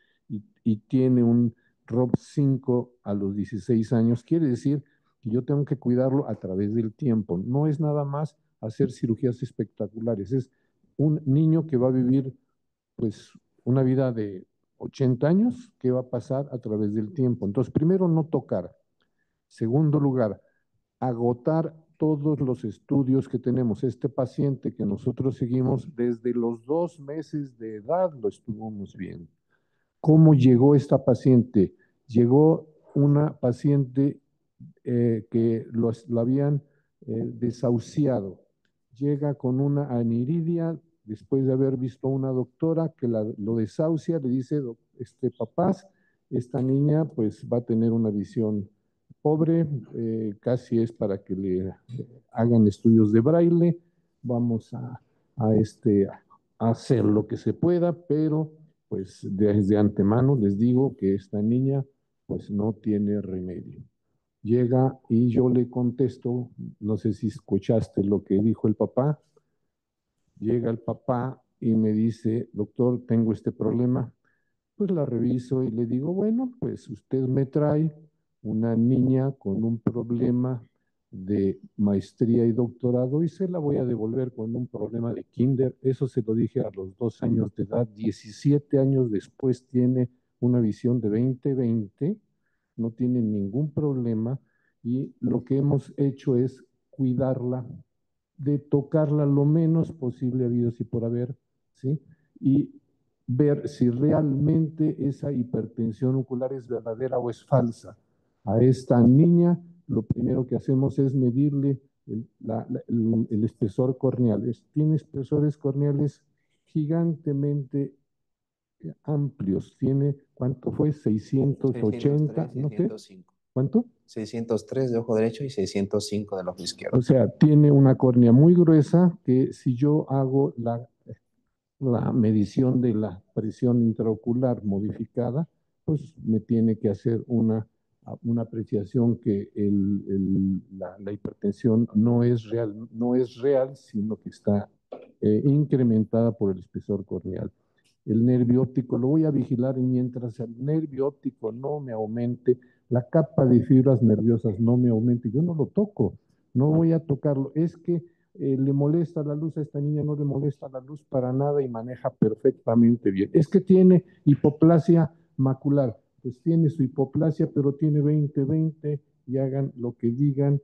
y tiene un ROP5 a los 16 años, quiere decir que yo tengo que cuidarlo a través del tiempo. No es nada más hacer cirugías espectaculares, es un niño que va a vivir pues una vida de 80 años que va a pasar a través del tiempo. Entonces, primero, no tocar. Segundo lugar, agotar todos los estudios que tenemos. Este paciente que nosotros seguimos desde los 2 meses de edad lo estuvimos viendo. ¿Cómo llegó esta paciente? Llegó una paciente que la habían desahuciado. Llega con una aniridia después de haber visto a una doctora que lo desahucia, le dice, papás, esta niña pues va a tener una visión pobre, casi es para que le hagan estudios de braille, vamos a hacer lo que se pueda, pero pues desde antemano les digo que esta niña pues no tiene remedio. Llega y yo le contesto, no sé si escuchaste lo que dijo el papá. Llega el papá y me dice, doctor, tengo este problema. Pues la reviso y le digo, bueno, pues usted me trae una niña con un problema de maestría y doctorado y se la voy a devolver con un problema de kinder. Eso se lo dije a los 2 años de edad. 17 años después tiene una visión de 20/20, no tiene ningún problema y lo que hemos hecho es cuidarla, de tocarla lo menos posible habido y por haber, ¿sí? Y ver si realmente esa hipertensión ocular es verdadera o es falsa. A esta niña lo primero que hacemos es medirle el espesor corneal. Tiene espesores corneales gigantemente amplios. Tiene, ¿cuánto fue? 680, 603, ¿no sé? 605. ¿Cuánto? 603 de ojo derecho y 605 del ojo izquierdo. O sea, tiene una córnea muy gruesa que si yo hago la medición de la presión intraocular modificada, pues me tiene que hacer una apreciación que la hipertensión no es real, sino que está incrementada por el espesor corneal. El nervio óptico lo voy a vigilar y mientras el nervio óptico no me aumente, la capa de fibras nerviosas no me aumente, yo no lo toco, no voy a tocarlo. Es que le molesta la luz a esta niña, no le molesta la luz para nada y maneja perfectamente bien. Es que tiene hipoplasia macular, pues tiene su hipoplasia, pero tiene 20/20 y hagan lo que digan,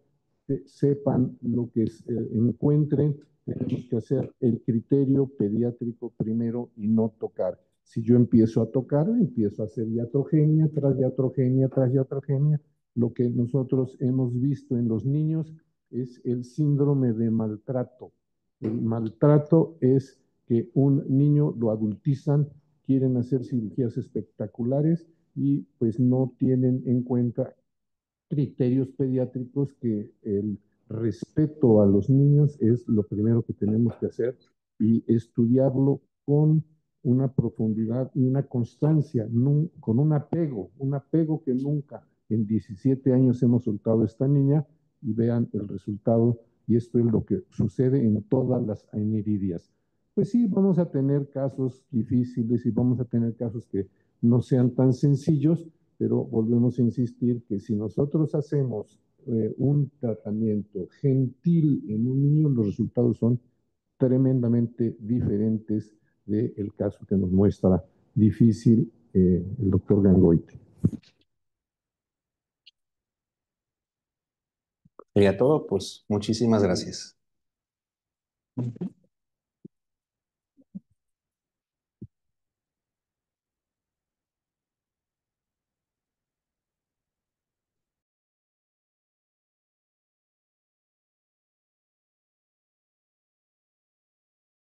sepan lo que encuentren. Tenemos que hacer el criterio pediátrico primero y no tocar. Si yo empiezo a tocar, empiezo a hacer iatrogenia tras iatrogenia tras iatrogenia. Lo que nosotros hemos visto en los niños es el síndrome de maltrato. El maltrato es que un niño lo adultizan, quieren hacer cirugías espectaculares y pues no tienen en cuenta criterios pediátricos, que el respeto a los niños es lo primero que tenemos que hacer y estudiarlo con una profundidad y una constancia, con un apego que nunca en 17 años hemos soltado a esta niña y vean el resultado. Y esto es lo que sucede en todas las aniridias. Pues sí, vamos a tener casos difíciles y vamos a tener casos que no sean tan sencillos, pero volvemos a insistir que si nosotros hacemos un tratamiento gentil en un niño, los resultados son tremendamente diferentes del caso que nos muestra difícil el doctor Gangoiti. Sería todo, pues muchísimas gracias.